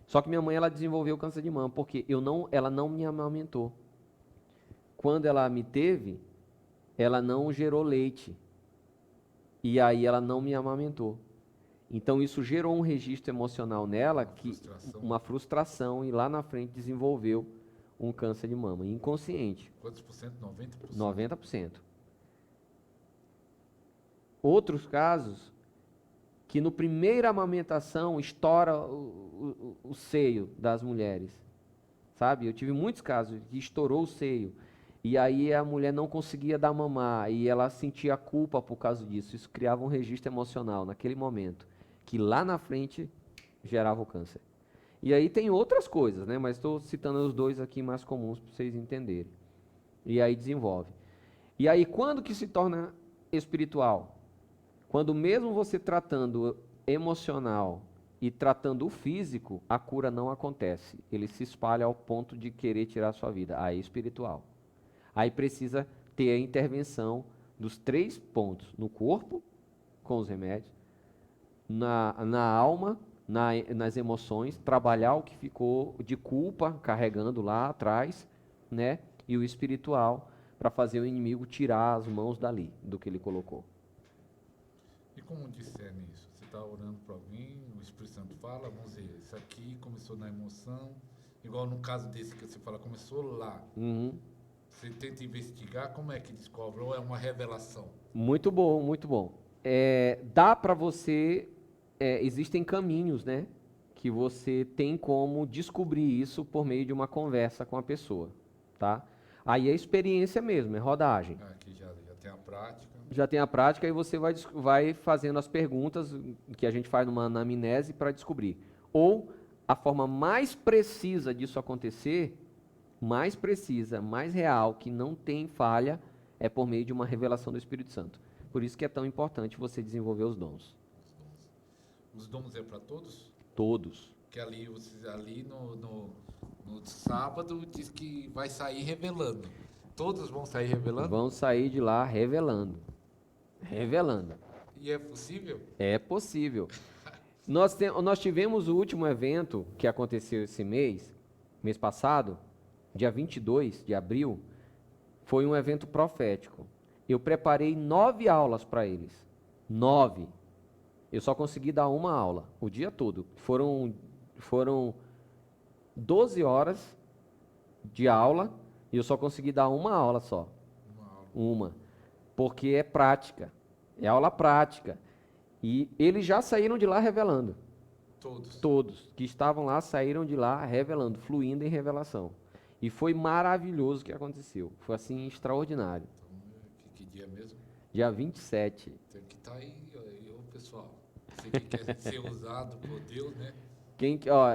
Só que minha mãe ela desenvolveu câncer de mama porque ela não me amamentou. Quando ela me teve, ela não gerou leite. E aí ela não me amamentou. Então isso gerou um registro emocional nela, uma frustração, e lá na frente desenvolveu um câncer de mama, inconsciente. Quantos por cento? 90%? 90%. Outros casos, que no primeira amamentação estoura o seio das mulheres. Sabe? Eu tive muitos casos que estourou o seio. E aí a mulher não conseguia dar mamar e ela sentia culpa por causa disso. Isso criava um registro emocional naquele momento, que lá na frente gerava o câncer. E aí tem outras coisas, né? Mas estou citando os 2 aqui mais comuns para vocês entenderem. E aí desenvolve. E aí quando que se torna espiritual? Quando mesmo você tratando emocional e tratando o físico, a cura não acontece. Ele se espalha ao ponto de querer tirar a sua vida. Aí é espiritual. Aí precisa ter a intervenção dos 3 pontos. No corpo, com os remédios. Na alma, nas emoções. Trabalhar o que ficou de culpa, carregando lá atrás, né? E o espiritual, para fazer o inimigo tirar as mãos dali, do que ele colocou. E como discerne isso? Você está orando para alguém, o Espírito Santo fala, vamos dizer, isso aqui começou na emoção, igual no caso desse que você fala, começou lá. Uhum. Você tenta investigar, como é que descobre? Ou é uma revelação? Muito bom, muito bom. dá para você, existem caminhos, né, que você tem como descobrir isso por meio de uma conversa com a pessoa, tá? Aí é experiência mesmo, é rodagem. Aqui já tem a prática. Já tem a prática e você vai fazendo as perguntas que a gente faz numa anamnese para descobrir. Ou a forma mais precisa disso acontecer, mais precisa, mais real, que não tem falha, é por meio de uma revelação do Espírito Santo. Por isso que é tão importante você desenvolver os dons. Os dons é para todos? Todos. Que ali no sábado diz que vai sair revelando. Todos vão sair revelando? Vão sair de lá revelando. Revelando. E é possível? É possível. Nós tivemos o último evento que aconteceu esse mês passado, dia 22 de abril, foi um evento profético. Eu preparei 9 aulas para eles. 9. Eu só consegui dar uma aula o dia todo. Foram 12 horas de aula e eu só consegui dar uma aula só. Uma. Porque é prática. É aula prática. E eles já saíram de lá revelando. Todos. Todos que estavam lá saíram de lá revelando, fluindo em revelação. E foi maravilhoso o que aconteceu. Foi assim extraordinário. Então, que dia mesmo? Dia 27. Tem que estar aí, pessoal. Você que quer ser usado por Deus, né?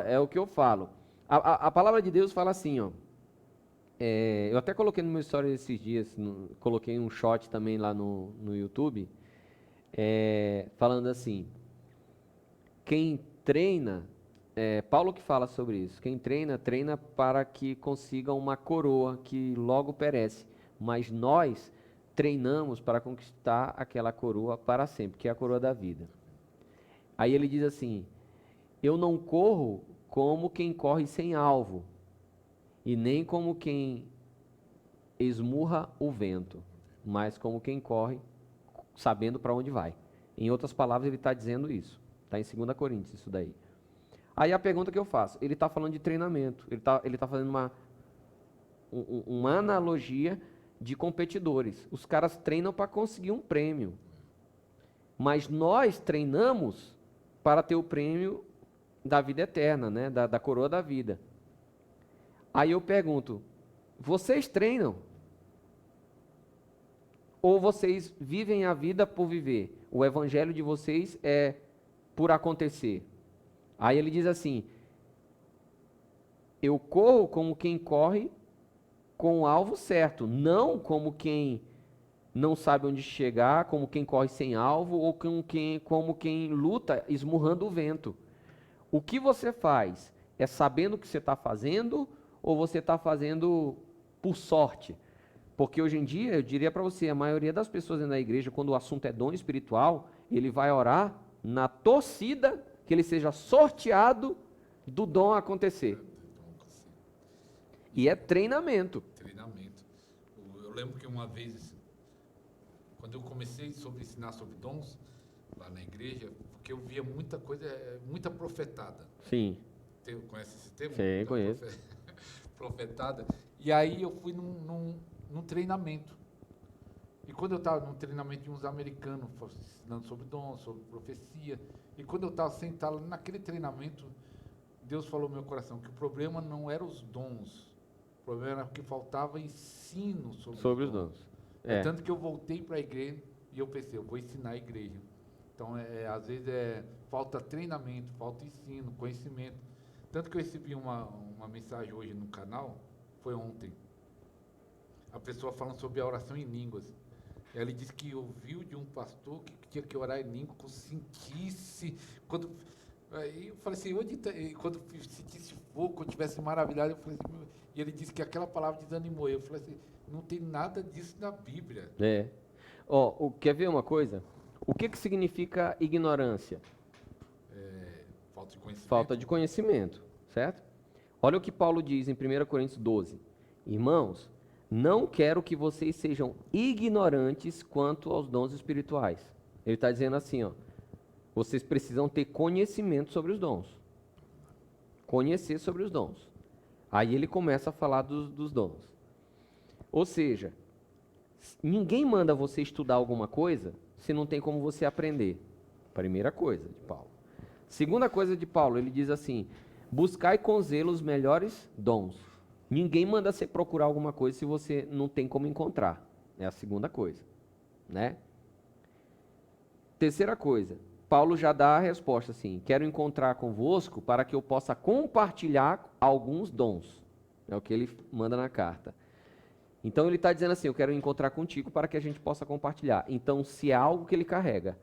É o que eu falo. A palavra de Deus fala assim, ó. Eu até coloquei no meu story esses dias, coloquei um shot também lá no YouTube, falando assim, quem treina, Paulo que fala sobre isso, quem treina, treina para que consiga uma coroa que logo perece, mas nós treinamos para conquistar aquela coroa para sempre, que é a coroa da vida. Aí ele diz assim, eu não corro como quem corre sem alvo, e nem como quem esmurra o vento, mas como quem corre sabendo para onde vai. Em outras palavras, ele está dizendo isso. Está em 2 Coríntios isso daí. Aí a pergunta que eu faço, ele está falando de treinamento, ele tá fazendo uma analogia de competidores. Os caras treinam para conseguir um prêmio, mas nós treinamos para ter o prêmio da vida eterna, né? da coroa da vida. Aí eu pergunto, vocês treinam? Ou vocês vivem a vida por viver? O evangelho de vocês é por acontecer. Aí ele diz assim, eu corro como quem corre com o alvo certo, não como quem não sabe onde chegar, como quem corre sem alvo, ou como quem luta esmurrando o vento. O que você faz é sabendo o que você está fazendo, ou você está fazendo por sorte? Porque hoje em dia, eu diria para você, a maioria das pessoas na igreja, quando o assunto é dom espiritual, ele vai orar na torcida que ele seja sorteado do dom acontecer. E é treinamento. Treinamento. Eu lembro que uma vez, quando eu comecei a ensinar sobre dons, lá na igreja, porque eu via muita coisa, muita profetada. Sim. Conhece esse termo? Sim, conheço. Profetada. E aí eu fui num treinamento. E quando eu estava num treinamento de uns americanos, ensinando sobre dons, sobre profecia, e quando eu estava sentado naquele treinamento, Deus falou no meu coração que o problema não era os dons, o problema era que faltava ensino sobre os dons. Tanto que eu voltei para a igreja e eu pensei, eu vou ensinar a igreja. Então, às vezes, falta treinamento, falta ensino, conhecimento. Tanto que eu recebi uma mensagem hoje no canal, foi ontem, a pessoa falando sobre a oração em línguas. Ele disse que ouviu de um pastor que tinha que orar em língua quando sentisse, aí eu falei assim, quando sentisse fogo, quando estivesse maravilhado, eu falei assim, e ele disse que aquela palavra desanimou. Eu falei assim, não tem nada disso na Bíblia. Quer ver uma coisa? O que significa ignorância? Falta de conhecimento. Falta de conhecimento, certo? Olha o que Paulo diz em 1 Coríntios 12. Irmãos, não quero que vocês sejam ignorantes quanto aos dons espirituais. Ele está dizendo assim, ó, vocês precisam ter conhecimento sobre os dons. Conhecer sobre os dons. Aí ele começa a falar dos dons. Ou seja, ninguém manda você estudar alguma coisa se não tem como você aprender? Primeira coisa de Paulo. Segunda coisa de Paulo, ele diz assim: buscai com zelo os melhores dons. Ninguém manda você procurar alguma coisa se você não tem como encontrar. É a segunda coisa, né? Terceira coisa, Paulo já dá a resposta assim: quero encontrar convosco para que eu possa compartilhar alguns dons. É o que ele manda na carta. Então ele está dizendo assim: eu quero encontrar contigo para que a gente possa compartilhar. Então, se é algo que ele carrega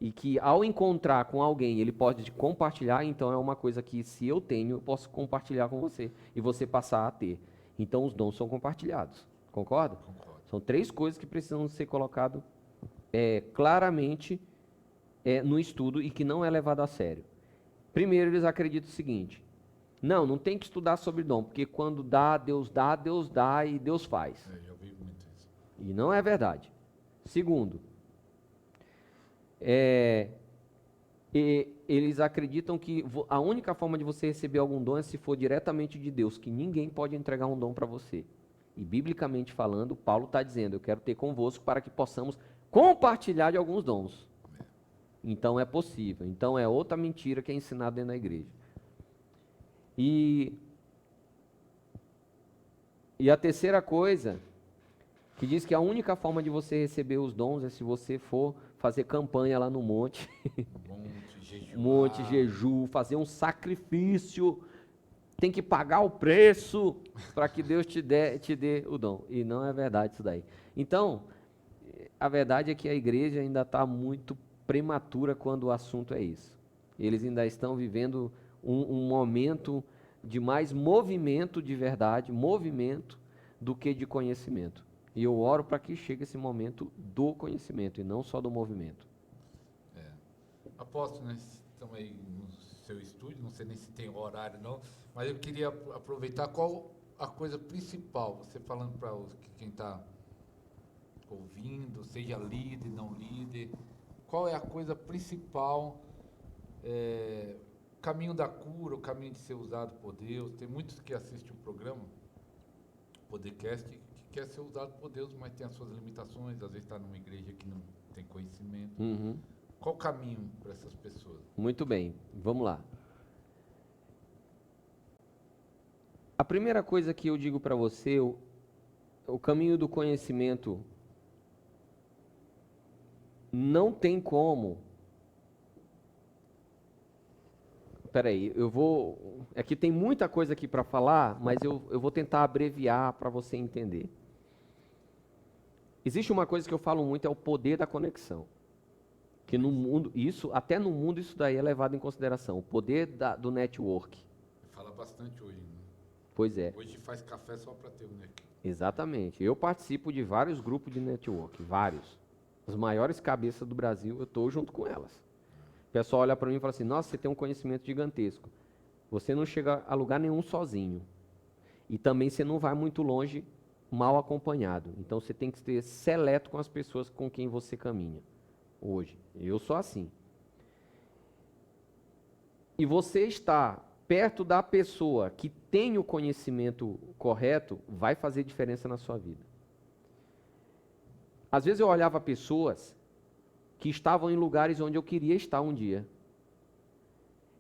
e que ao encontrar com alguém ele pode compartilhar, então é uma coisa que se eu tenho, eu posso compartilhar com você e você passar a ter. Então os dons são compartilhados. Concorda? Concordo. São três coisas que precisam ser colocadas claramente no estudo e que não é levado a sério. Primeiro, eles acreditam o seguinte: não tem que estudar sobre dom, porque quando dá e Deus faz. Eu vi muito isso. E não é verdade. Segundo, eles acreditam que a única forma de você receber algum dom é se for diretamente de Deus, que ninguém pode entregar um dom para você. E biblicamente falando, Paulo está dizendo: eu quero ter convosco para que possamos compartilhar de alguns dons. Então é possível. Então é outra mentira que é ensinada dentro da igreja. E a terceira coisa, que diz que a única forma de você receber os dons é se você for fazer campanha lá no monte. Monte, jejum, fazer um sacrifício, tem que pagar o preço para que Deus te dê o dom. E não é verdade isso daí. Então, a verdade é que a igreja ainda está muito prematura quando o assunto é isso. Eles ainda estão vivendo um momento de mais movimento de verdade, movimento, do que de conhecimento. E eu oro para que chegue esse momento do conhecimento e não só do movimento. Apóstolo, né, estamos aí no seu estúdio, não sei nem se tem horário não, mas eu queria aproveitar qual a coisa principal, você falando para quem está ouvindo, seja líder, não líder, qual é a coisa principal, caminho da cura, o caminho de ser usado por Deus. Tem muitos que assistem o programa, o podcast, que quer ser usado por Deus, mas tem as suas limitações, às vezes está numa igreja que não tem conhecimento. Qual o caminho para essas pessoas? Muito bem, vamos lá. A primeira coisa que eu digo para você, o caminho do conhecimento, não tem como. Peraí, aqui tem muita coisa aqui para falar, mas eu vou tentar abreviar para você entender. Existe uma coisa que eu falo muito, é o poder da conexão. Que no mundo, até no mundo isso daí é levado em consideração, o poder do network. Fala bastante hoje, né? Pois é. Hoje faz café só para ter o network. Exatamente. Eu participo de vários grupos de network, vários. As maiores cabeças do Brasil, eu estou junto com elas. O pessoal olha para mim e fala assim: nossa, você tem um conhecimento gigantesco. Você não chega a lugar nenhum sozinho. E também você não vai muito longe mal acompanhado. Então você tem que ser seleto com as pessoas com quem você caminha. Hoje, eu sou assim. E você está perto da pessoa que tem o conhecimento correto, vai fazer diferença na sua vida. Às vezes eu olhava pessoas que estavam em lugares onde eu queria estar um dia.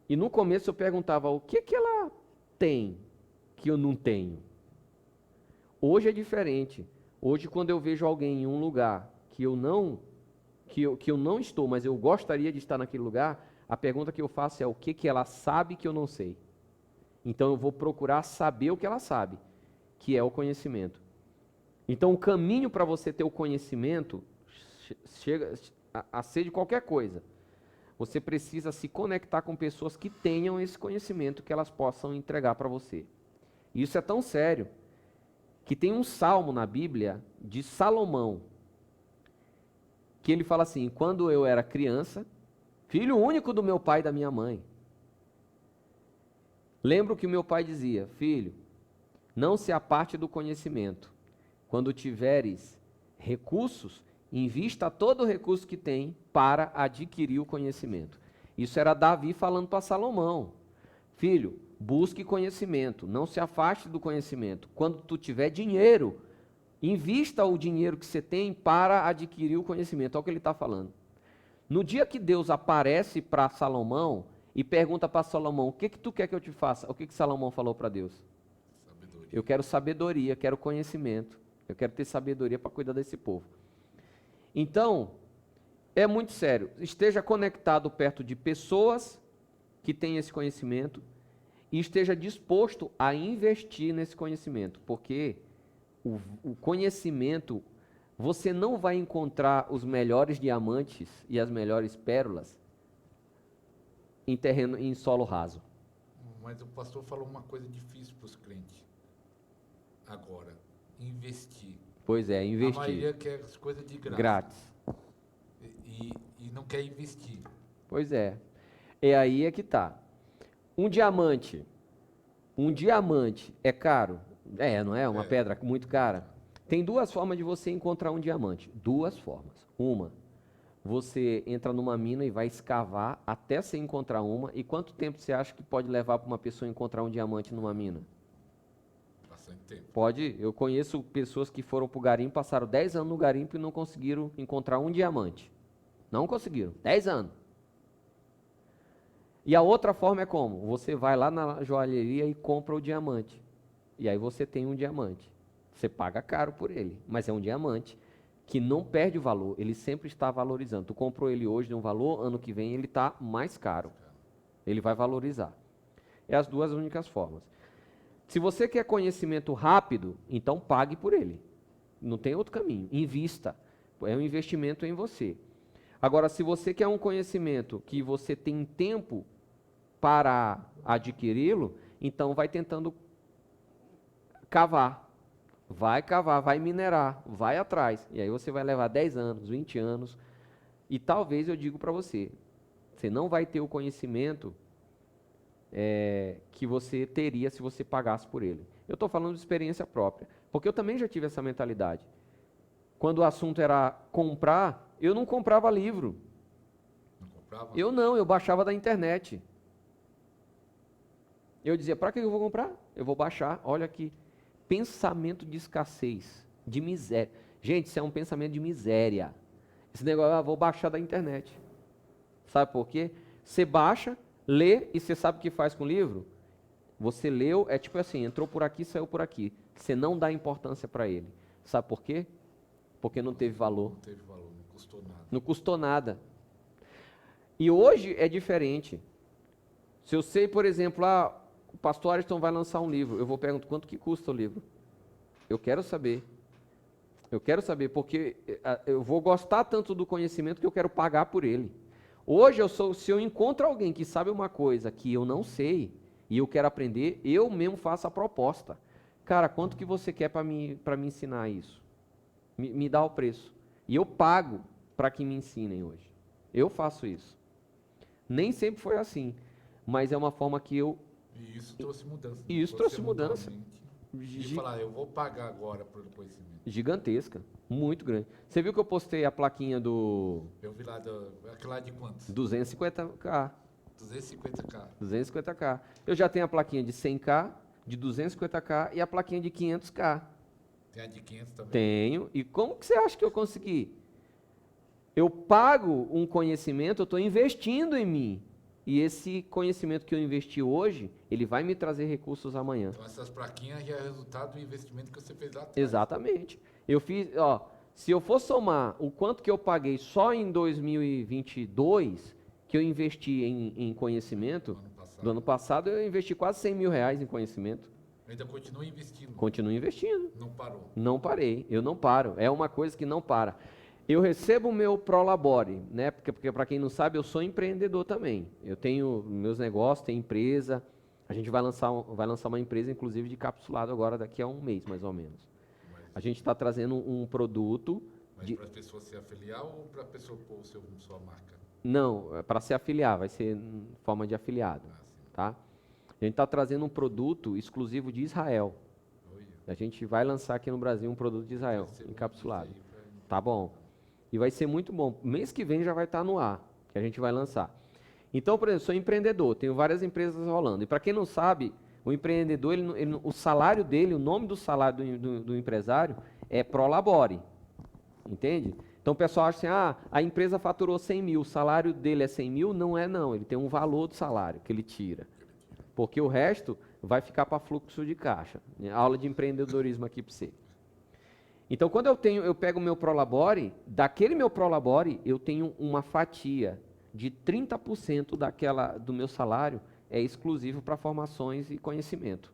E no começo eu perguntava: o que ela tem que eu não tenho? Hoje é diferente. Hoje, quando eu vejo alguém em um lugar que eu não estou, mas eu gostaria de estar naquele lugar, a pergunta que eu faço é: o que ela sabe que eu não sei? Então eu vou procurar saber o que ela sabe, que é o conhecimento. Então o caminho para você ter o conhecimento chega a ser de qualquer coisa. Você precisa se conectar com pessoas que tenham esse conhecimento, que elas possam entregar para você. E isso é tão sério que tem um salmo na Bíblia de Salomão, que ele fala assim: quando eu era criança, filho único do meu pai e da minha mãe, lembro que o meu pai dizia: filho, não se aparte do conhecimento. Quando tiveres recursos, invista todo o recurso que tem para adquirir o conhecimento. Isso era Davi falando para Salomão: filho, busque conhecimento, não se afaste do conhecimento. Quando tu tiver dinheiro, Invista o dinheiro que você tem para adquirir o conhecimento. Olha o que ele está falando. No dia que Deus aparece para Salomão e pergunta para Salomão, o que tu quer que eu te faça? O que Salomão falou para Deus? Sabedoria. Eu quero sabedoria, quero conhecimento. Eu quero ter sabedoria para cuidar desse povo. Então, é muito sério. Esteja conectado perto de pessoas que têm esse conhecimento e esteja disposto a investir nesse conhecimento, porque o conhecimento, você não vai encontrar os melhores diamantes e as melhores pérolas em solo raso. Mas o pastor falou uma coisa difícil para os crentes. Agora, investir. Pois é, A investir. maioria quer as coisas de graça. Grátis. E não quer investir. Pois é. É aí é que tá. Um diamante é caro? Não é? Uma pedra muito cara. Tem duas formas de você encontrar um diamante. Duas formas. Uma, você entra numa mina e vai escavar até você encontrar uma. E quanto tempo você acha que pode levar para uma pessoa encontrar um diamante numa mina? Bastante tempo. Pode. Eu conheço pessoas que foram para o garimpo, passaram 10 anos no garimpo e não conseguiram encontrar um diamante. Não conseguiram. 10 anos. E a outra forma é como? Você vai lá na joalheria e compra o diamante. E aí você tem um diamante. Você paga caro por ele, mas é um diamante que não perde o valor, ele sempre está valorizando. Tu comprou ele hoje de um valor, ano que vem ele está mais caro. Ele vai valorizar. É as duas únicas formas. Se você quer conhecimento rápido, então pague por ele. Não tem outro caminho. Invista. É um investimento em você. Agora, se você quer um conhecimento que você tem tempo para adquiri-lo, então vai tentando cavar. Vai cavar, vai minerar, vai atrás. E aí você vai levar 10 anos, 20 anos. E talvez eu digo para você, você não vai ter o conhecimento que você teria se você pagasse por ele. Eu estou falando de experiência própria, porque eu também já tive essa mentalidade. Quando o assunto era comprar, eu não comprava livro. Não comprava? Eu baixava da internet. Eu dizia, para que eu vou comprar? Eu vou baixar, olha aqui. Pensamento de escassez, de miséria. Gente, isso é um pensamento de miséria. Esse negócio, vou baixar da internet. Sabe por quê? Você baixa, lê e você sabe o que faz com o livro? Você leu, é tipo assim, entrou por aqui, saiu por aqui. Você não dá importância para ele. Sabe por quê? Porque não teve valor. Não teve valor, não custou nada. Não custou nada. E hoje é diferente. Se eu sei, por exemplo, o pastor Ariston vai lançar um livro, eu vou perguntar quanto que custa o livro. Eu quero saber. Eu quero saber, porque eu vou gostar tanto do conhecimento que eu quero pagar por ele. Hoje, se eu encontro alguém que sabe uma coisa que eu não sei e eu quero aprender, eu mesmo faço a proposta. Cara, quanto que você quer para me ensinar isso? Me dá o preço. E eu pago para que me ensinem hoje. Eu faço isso. Nem sempre foi assim, mas é uma forma que eu... E isso trouxe mudança. E isso trouxe mudança. E falar, eu vou pagar agora pelo conhecimento. Gigantesca, muito grande. Você viu que eu postei a plaquinha do... Eu vi lá, aquela de quantos? 250K. 250K. 250K. Eu já tenho a plaquinha de 100K, de 250K e a plaquinha de 500K. Tem a de 500 também? Tenho. E como que você acha que eu consegui? Eu pago um conhecimento, eu estou investindo em mim. E esse conhecimento que eu investi hoje, ele vai me trazer recursos amanhã. Então essas plaquinhas já é resultado do investimento que você fez lá atrás. Exatamente. Eu fiz, se eu for somar o quanto que eu paguei só em 2022, que eu investi em conhecimento, do ano passado eu investi quase 100 mil reais em conhecimento. Ainda continua investindo? Continuo investindo. Não parou? Não parei, eu não paro. É uma coisa que não para. Eu recebo o meu Prolabore, né? Porque para quem não sabe, eu sou empreendedor também. Eu tenho meus negócios, tenho empresa. A gente vai lançar uma empresa, inclusive, de capsulado agora, daqui a um mês, mais ou menos. A gente está trazendo um produto... Mas para a pessoa se afiliar ou para a pessoa pôr sua marca? Não, é para se afiliar, vai ser em forma de afiliado. Tá? A gente está trazendo um produto exclusivo de Israel. A gente vai lançar aqui no Brasil um produto de Israel, encapsulado. Tá bom. E vai ser muito bom. Mês que vem já vai estar no ar, que a gente vai lançar. Então, por exemplo, sou empreendedor, tenho várias empresas rolando. E para quem não sabe, o empreendedor, o salário dele, o nome do salário do empresário é pro labore, entende? Então o pessoal acha assim, a empresa faturou 100 mil, o salário dele é 100 mil? Não é não, ele tem um valor do salário que ele tira. Porque o resto vai ficar para fluxo de caixa. Aula de empreendedorismo aqui para você. Então quando eu pego o meu Prolabore, daquele meu Prolabore, eu tenho uma fatia de 30% do meu salário é exclusivo para formações e conhecimento.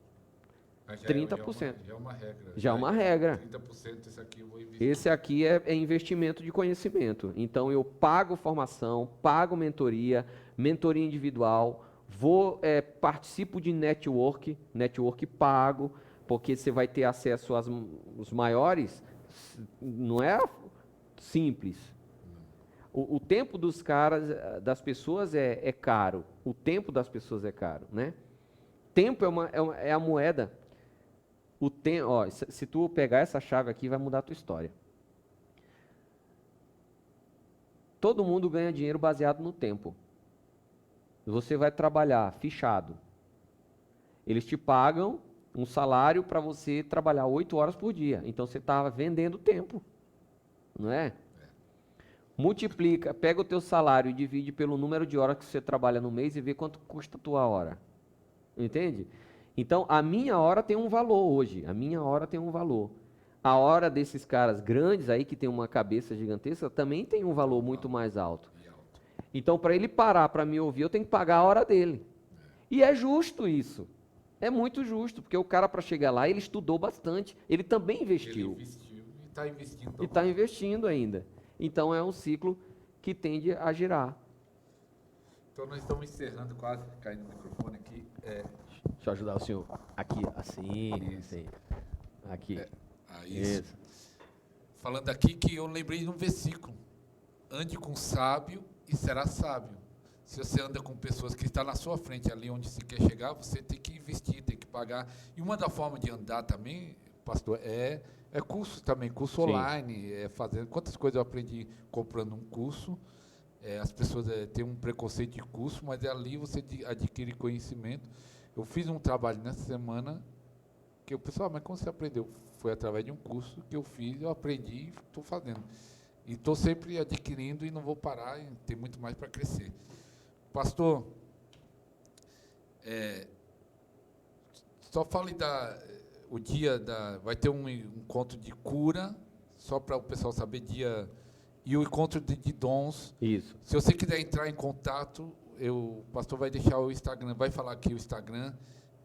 Mas 30%. Já é uma regra. Já é uma regra. 30% esse aqui eu vou investir. Esse aqui é investimento de conhecimento. Então, eu pago formação, pago mentoria individual, participo de network pago, porque você vai ter acesso aos maiores, não é simples. O tempo dos caras, das pessoas é caro. O tempo das pessoas é caro, né? Tempo é a moeda. Se tu pegar essa chave aqui, vai mudar a tua história. Todo mundo ganha dinheiro baseado no tempo. Você vai trabalhar fichado. Eles te pagam um salário para você trabalhar 8 horas por dia. Então você está vendendo tempo, não é? Multiplica, pega o teu salário e divide pelo número de horas que você trabalha no mês e vê quanto custa a tua hora. Entende? Então, a minha hora tem um valor hoje. A minha hora tem um valor. A hora desses caras grandes aí, que tem uma cabeça gigantesca, também tem um valor muito mais alto. Então, para ele parar para me ouvir, eu tenho que pagar a hora dele. E é justo isso. É muito justo, porque o cara, para chegar lá, ele estudou bastante. Ele também investiu. Ele investiu e está investindo. E está investindo ainda. Então, é um ciclo que tende a girar. Então, nós estamos encerrando quase, caindo no microfone aqui. Deixa eu ajudar o senhor. Aqui, assim. Assim. Aqui. Isso. Falando aqui que eu lembrei de um versículo. Ande com sábio e será sábio. Se você anda com pessoas que estão na sua frente, ali onde você quer chegar, você tem que investir, tem que pagar. E uma da forma de andar também, pastor, é curso também, curso online, fazendo. Quantas coisas eu aprendi comprando um curso. As pessoas têm um preconceito de curso, mas ali você adquire conhecimento. Eu fiz um trabalho nessa semana que o pessoal, mas como você aprendeu? Foi através de um curso que eu fiz, eu aprendi e estou fazendo. E estou sempre adquirindo e não vou parar, tem muito mais para crescer. Pastor, só fale o dia vai ter um encontro de cura, só para o pessoal saber dia, e o encontro de dons. Isso. Se você quiser entrar em contato, o pastor vai deixar o Instagram, vai falar aqui o Instagram,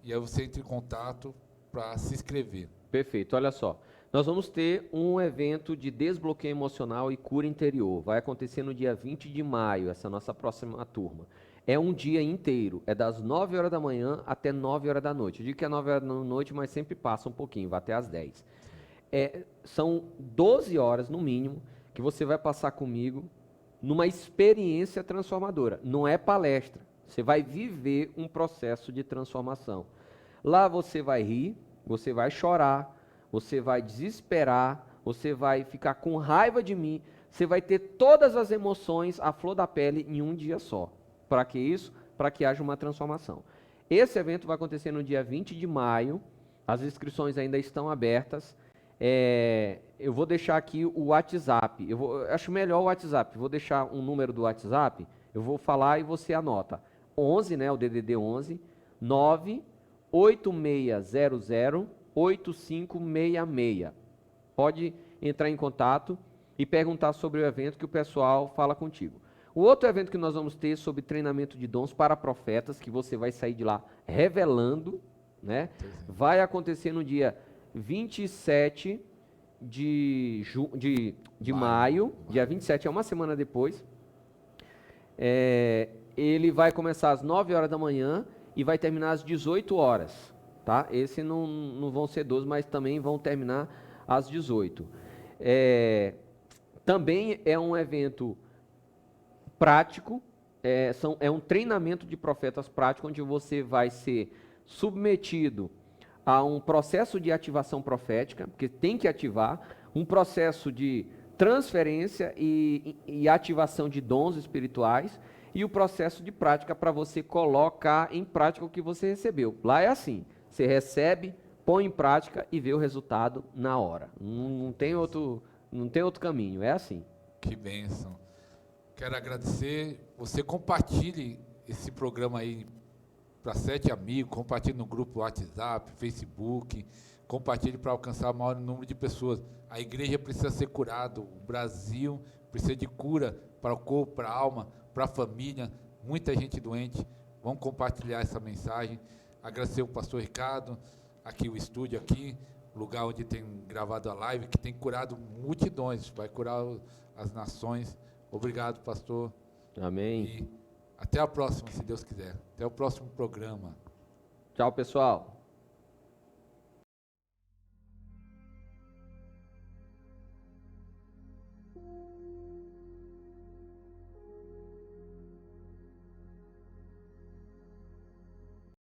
e aí você entra em contato para se inscrever. Perfeito, olha só. Nós vamos ter um evento de desbloqueio emocional e cura interior. Vai acontecer no dia 20 de maio, essa nossa próxima turma. É um dia inteiro, é das 9 horas da manhã até 9 horas da noite. Eu digo que é 9 horas da noite, mas sempre passa um pouquinho, vai até às 10. São 12 horas, no mínimo, que você vai passar comigo numa experiência transformadora. Não é palestra, você vai viver um processo de transformação. Lá você vai rir, você vai chorar, você vai desesperar, você vai ficar com raiva de mim, você vai ter todas as emoções à flor da pele em um dia só. Para que isso? Para que haja uma transformação. Esse evento vai acontecer no dia 20 de maio, as inscrições ainda estão abertas. Eu vou deixar aqui o WhatsApp, eu acho melhor o WhatsApp, vou deixar um número do WhatsApp, eu vou falar e você anota. 11, né, o DDD 11, 986008566. Pode entrar em contato e perguntar sobre o evento que o pessoal fala contigo. O outro evento que nós vamos ter sobre treinamento de dons para profetas, que você vai sair de lá revelando, né? Vai acontecer no dia 27 de maio, dia 27, é uma semana depois. Ele vai começar às 9 horas da manhã e vai terminar às 18 horas. Tá? Esse não vão ser 12, mas também vão terminar às 18. Também é um evento prático, é um treinamento de profetas prático, onde você vai ser submetido a um processo de ativação profética, porque tem que ativar, um processo de transferência e ativação de dons espirituais, e o processo de prática para você colocar em prática o que você recebeu. Lá é assim, você recebe, põe em prática e vê o resultado na hora. Não tem outro caminho, é assim. Que bênção. Quero agradecer. Você compartilhe esse programa aí para 7 amigos, compartilhe no grupo WhatsApp, Facebook, compartilhe para alcançar o maior número de pessoas. A igreja precisa ser curada, o Brasil precisa de cura para o corpo, para a alma, para a família, muita gente doente. Vamos compartilhar essa mensagem. Agradecer o pastor Ricardo, aqui o estúdio aqui, lugar onde tem gravado a live, que tem curado multidões, vai curar as nações. Obrigado, pastor. Amém. E até a próxima, se Deus quiser. Até o próximo programa. Tchau, pessoal.